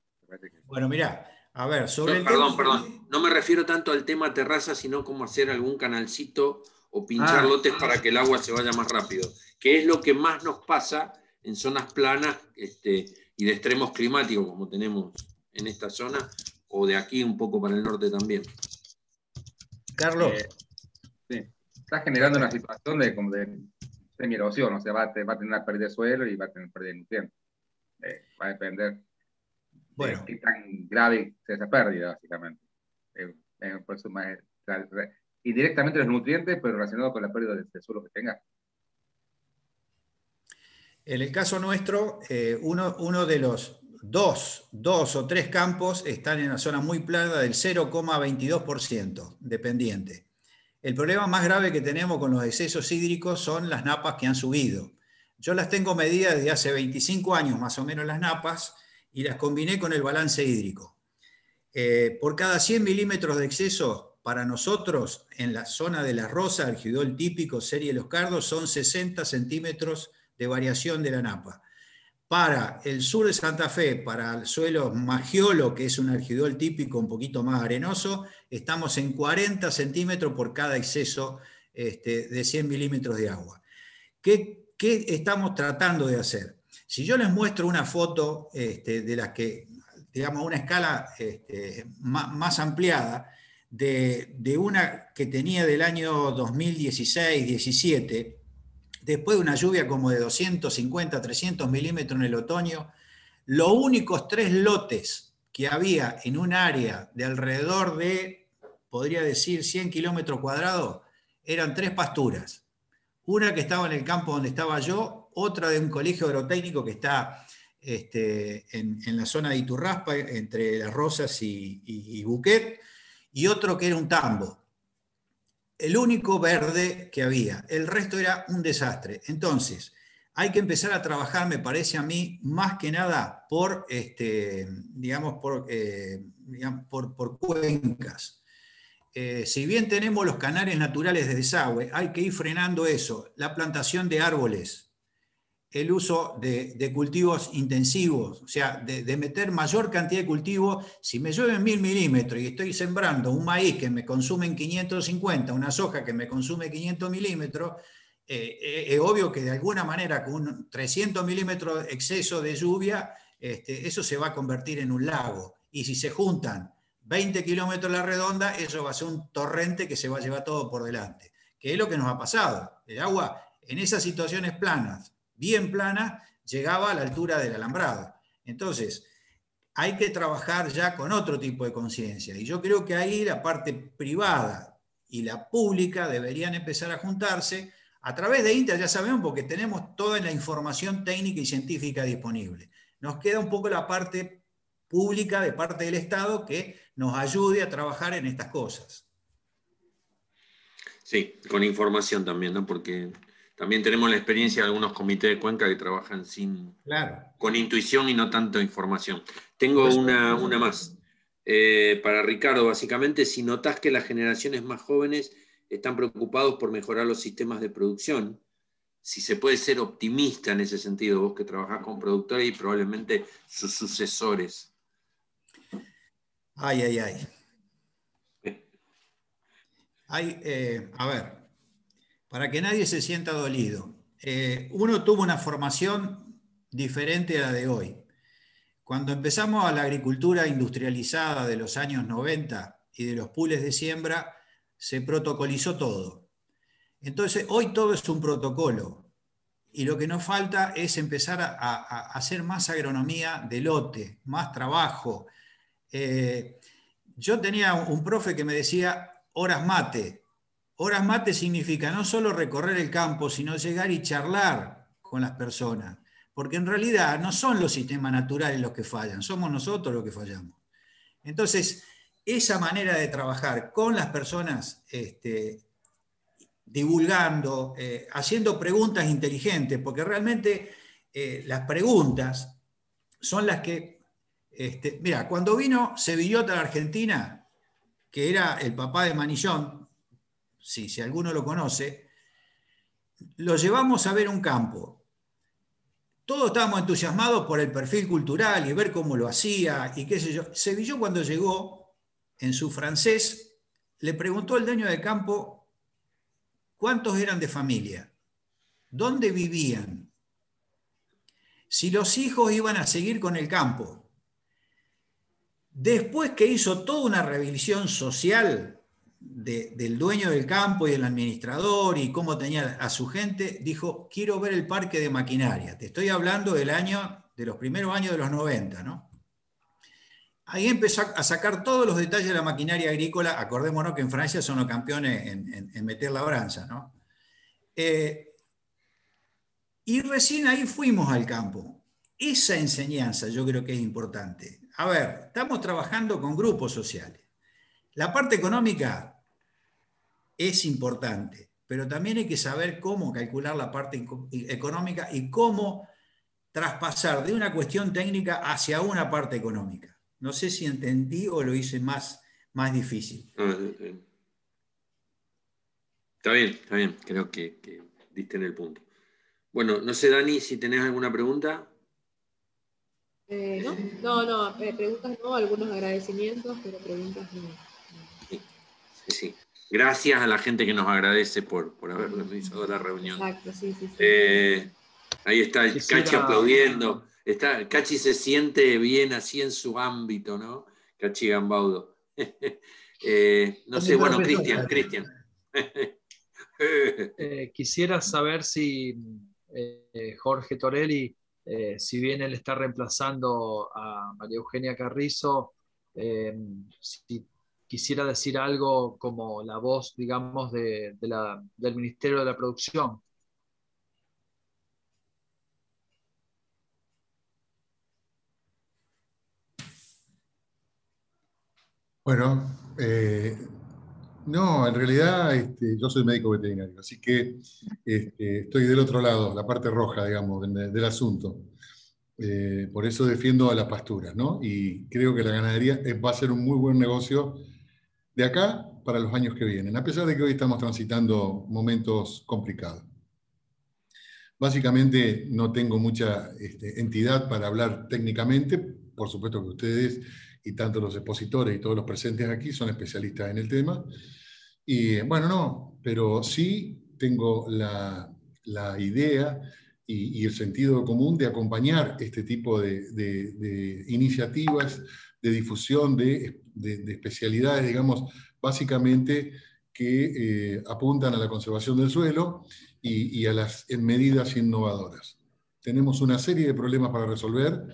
Bueno, mirá, a ver,
Perdón, no me refiero tanto al tema terraza, sino como hacer algún canalcito o pinchar lotes para que el agua se vaya más rápido, que es lo que más nos pasa en zonas planas y de extremos climáticos, como tenemos en esta zona, o de aquí un poco para el norte también.
Carlos.
Sí, está generando una situación de semi-erosión, o sea, va a tener una pérdida de suelo y va a tener pérdida de nutrientes. Va a depender de qué tan grave sea esa pérdida, básicamente. Por eso indirectamente los nutrientes, pero relacionado con la pérdida de suelo que tenga.
En el caso nuestro, uno de los dos o tres campos están en una zona muy plana del 0,22% de pendiente. El problema más grave que tenemos con los excesos hídricos son las napas que han subido. Yo las tengo medidas desde hace 25 años más o menos las napas y las combiné con el balance hídrico. Por cada 100 milímetros de exceso, para nosotros, en la zona de La Rosa, el Algidol típico, serie Los Cardos, son 60 centímetros de variación de la napa. Para el sur de Santa Fe, para el suelo Maggiolo, que es un algidol típico un poquito más arenoso, estamos en 40 centímetros por cada exceso de 100 milímetros de agua. ¿Qué estamos tratando de hacer? Si yo les muestro una foto de las que, digamos, una escala más ampliada, de una que tenía del año 2016-17, después de una lluvia como de 250, 300 milímetros en el otoño, los únicos 3 lotes que había en un área de alrededor de, podría decir, 100 kilómetros cuadrados, eran 3 pasturas. Una que estaba en el campo donde estaba yo, otra de un colegio agrotécnico que está en la zona de Iturraspa, entre Las Rosas y Buquet, y otro que era un tambo. El único verde que había, el resto era un desastre. Entonces, hay que empezar a trabajar, me parece a mí, más que nada por cuencas. Si bien tenemos los canales naturales de desagüe, hay que ir frenando eso, la plantación de árboles, el uso de cultivos intensivos, o sea, de meter mayor cantidad de cultivos. Si me llueven 1000 milímetros y estoy sembrando un maíz que me consume 550, una soja que me consume 500 milímetros, es obvio que de alguna manera con un 300 milímetros exceso de lluvia, eso se va a convertir en un lago. Y si se juntan 20 kilómetros a la redonda, eso va a ser un torrente que se va a llevar todo por delante. Que es lo que nos ha pasado. El agua en esas situaciones planas, bien plana, llegaba a la altura del alambrado. Entonces, hay que trabajar ya con otro tipo de conciencia. Y yo creo que ahí la parte privada y la pública deberían empezar a juntarse a través de INTA, ya sabemos, porque tenemos toda la información técnica y científica disponible. Nos queda un poco la parte pública de parte del Estado que nos ayude a trabajar en estas cosas.
Sí, con información también, ¿no? Porque también tenemos la experiencia de algunos comités de cuenca que trabajan con intuición y no tanto información. Tengo una más. Para Ricardo, básicamente, si notás que las generaciones más jóvenes están preocupados por mejorar los sistemas de producción, si se puede ser optimista en ese sentido, vos que trabajás con productores y probablemente sus sucesores.
A ver, para que nadie se sienta dolido. Uno tuvo una formación diferente a la de hoy. Cuando empezamos a la agricultura industrializada de los años 90 y de los pools de siembra, se protocolizó todo. Entonces, hoy todo es un protocolo. Y lo que nos falta es empezar a hacer más agronomía de lote, más trabajo. Yo tenía un profe que me decía horas mate. Horas mate significa no solo recorrer el campo, sino llegar y charlar con las personas. Porque en realidad no son los sistemas naturales los que fallan, somos nosotros los que fallamos. Entonces, esa manera de trabajar con las personas, divulgando, haciendo preguntas inteligentes, porque realmente las preguntas son las que... mira, cuando vino Sevillota a la Argentina, que era el papá de Manillón, si alguno lo conoce, lo llevamos a ver un campo. Todos estábamos entusiasmados por el perfil cultural y ver cómo lo hacía y qué sé yo. Sevilló, cuando llegó, en su francés, le preguntó al dueño del campo cuántos eran de familia, dónde vivían, si los hijos iban a seguir con el campo. Después que hizo toda una revisión social del dueño del campo y del administrador y cómo tenía a su gente, dijo, quiero ver el parque de maquinaria. Te estoy hablando de los primeros años de los 90, ¿no? Ahí empezó a sacar todos los detalles de la maquinaria agrícola. Acordémonos que en Francia son los campeones en meter labranza, ¿no? Y recién ahí fuimos al campo. Esa enseñanza yo creo que es importante. A ver, estamos trabajando con grupos sociales. La parte económica es importante, pero también hay que saber cómo calcular la parte económica y cómo traspasar de una cuestión técnica hacia una parte económica. No sé si entendí o lo hice más difícil.
Está bien, creo que diste en el punto. Bueno, no sé, Dani, si tenés alguna pregunta.
No, preguntas no, algunos agradecimientos, pero preguntas no.
Sí. Gracias a la gente que nos agradece por haber realizado la reunión.
Exacto, sí.
Ahí está el Cachi aplaudiendo. Cachi se siente bien así en su ámbito, ¿no? Cachi Gambaudo. No sé, bueno, Cristian.
Quisiera saber si Jorge Torelli, si bien él está reemplazando a María Eugenia Carrizo, si quisiera decir algo como la voz, digamos, del Ministerio de la Producción.
Bueno, no, en realidad yo soy médico veterinario, así que estoy del otro lado, la parte roja, digamos, del asunto. Por eso defiendo a las pasturas, ¿no? Y creo que la ganadería va a ser un muy buen negocio de acá para los años que vienen, a pesar de que hoy estamos transitando momentos complicados. Básicamente no tengo mucha entidad para hablar técnicamente, por supuesto que ustedes y tanto los expositores y todos los presentes aquí son especialistas en el tema. Y bueno, no, pero sí tengo la idea y el sentido común de acompañar este tipo de iniciativas de difusión de especialidades, digamos, básicamente que apuntan a la conservación del suelo y a las medidas innovadoras. Tenemos una serie de problemas para resolver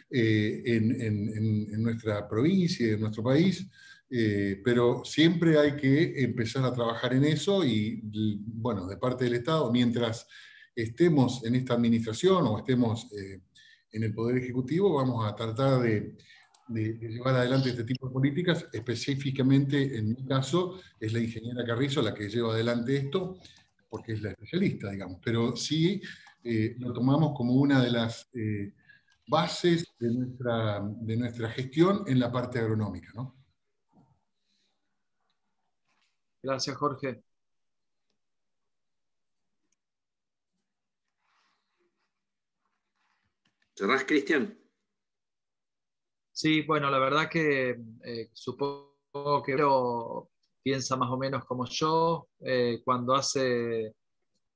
en nuestra provincia y en nuestro país, pero siempre hay que empezar a trabajar en eso y, bueno, de parte del Estado, mientras estemos en esta administración o estemos en el Poder Ejecutivo, vamos a tratar de llevar adelante este tipo de políticas. Específicamente, en mi caso, es la ingeniera Carrizo la que lleva adelante esto, porque es la especialista, digamos, pero sí lo tomamos como una de las bases de nuestra gestión en la parte agronómica, ¿no?
Gracias, Jorge.
¿Cerrás, Cristian?
Sí, bueno, la verdad que supongo que piensa más o menos como yo. Cuando hace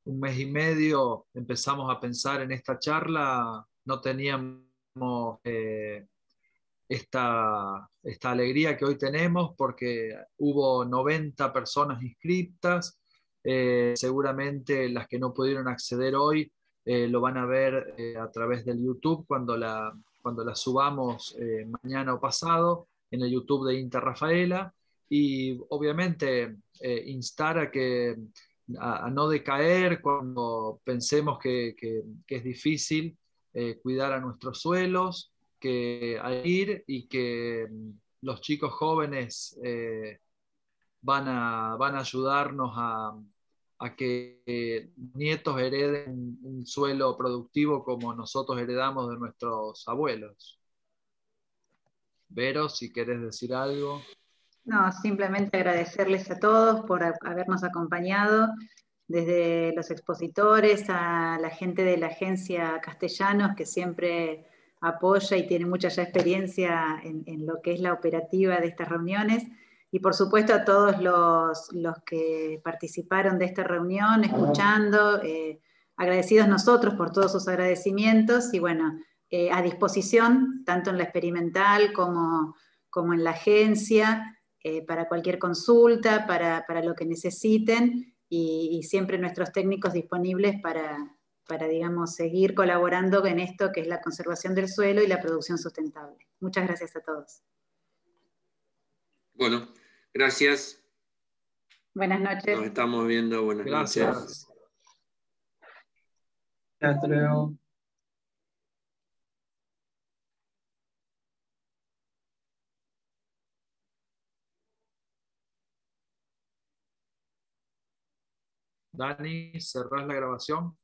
un mes y medio empezamos a pensar en esta charla, no teníamos esta alegría que hoy tenemos porque hubo 90 personas inscritas. Seguramente las que no pudieron acceder hoy lo van a ver a través del YouTube cuando la subamos mañana o pasado en el YouTube de Inter Rafaela. Y obviamente instar a no decaer cuando pensemos que es difícil cuidar a nuestros suelos, que a ir y que los chicos jóvenes van a ayudarnos a que nietos hereden un suelo productivo como nosotros heredamos de nuestros abuelos. Vero, si querés decir algo.
No, simplemente agradecerles a todos por habernos acompañado, desde los expositores a la gente de la agencia Castellanos, que siempre apoya y tiene mucha ya experiencia en lo que es la operativa de estas reuniones, y por supuesto a todos los que participaron de esta reunión, escuchando, agradecidos nosotros por todos sus agradecimientos, y bueno, a disposición, tanto en la experimental como en la agencia, para cualquier consulta, para lo que necesiten, y siempre nuestros técnicos disponibles para, digamos, seguir colaborando en esto que es la conservación del suelo y la producción sustentable. Muchas gracias a todos.
Bueno, gracias.
Buenas noches.
Nos estamos viendo. Buenas noches.
Hasta luego.
Dani, cerrás la grabación.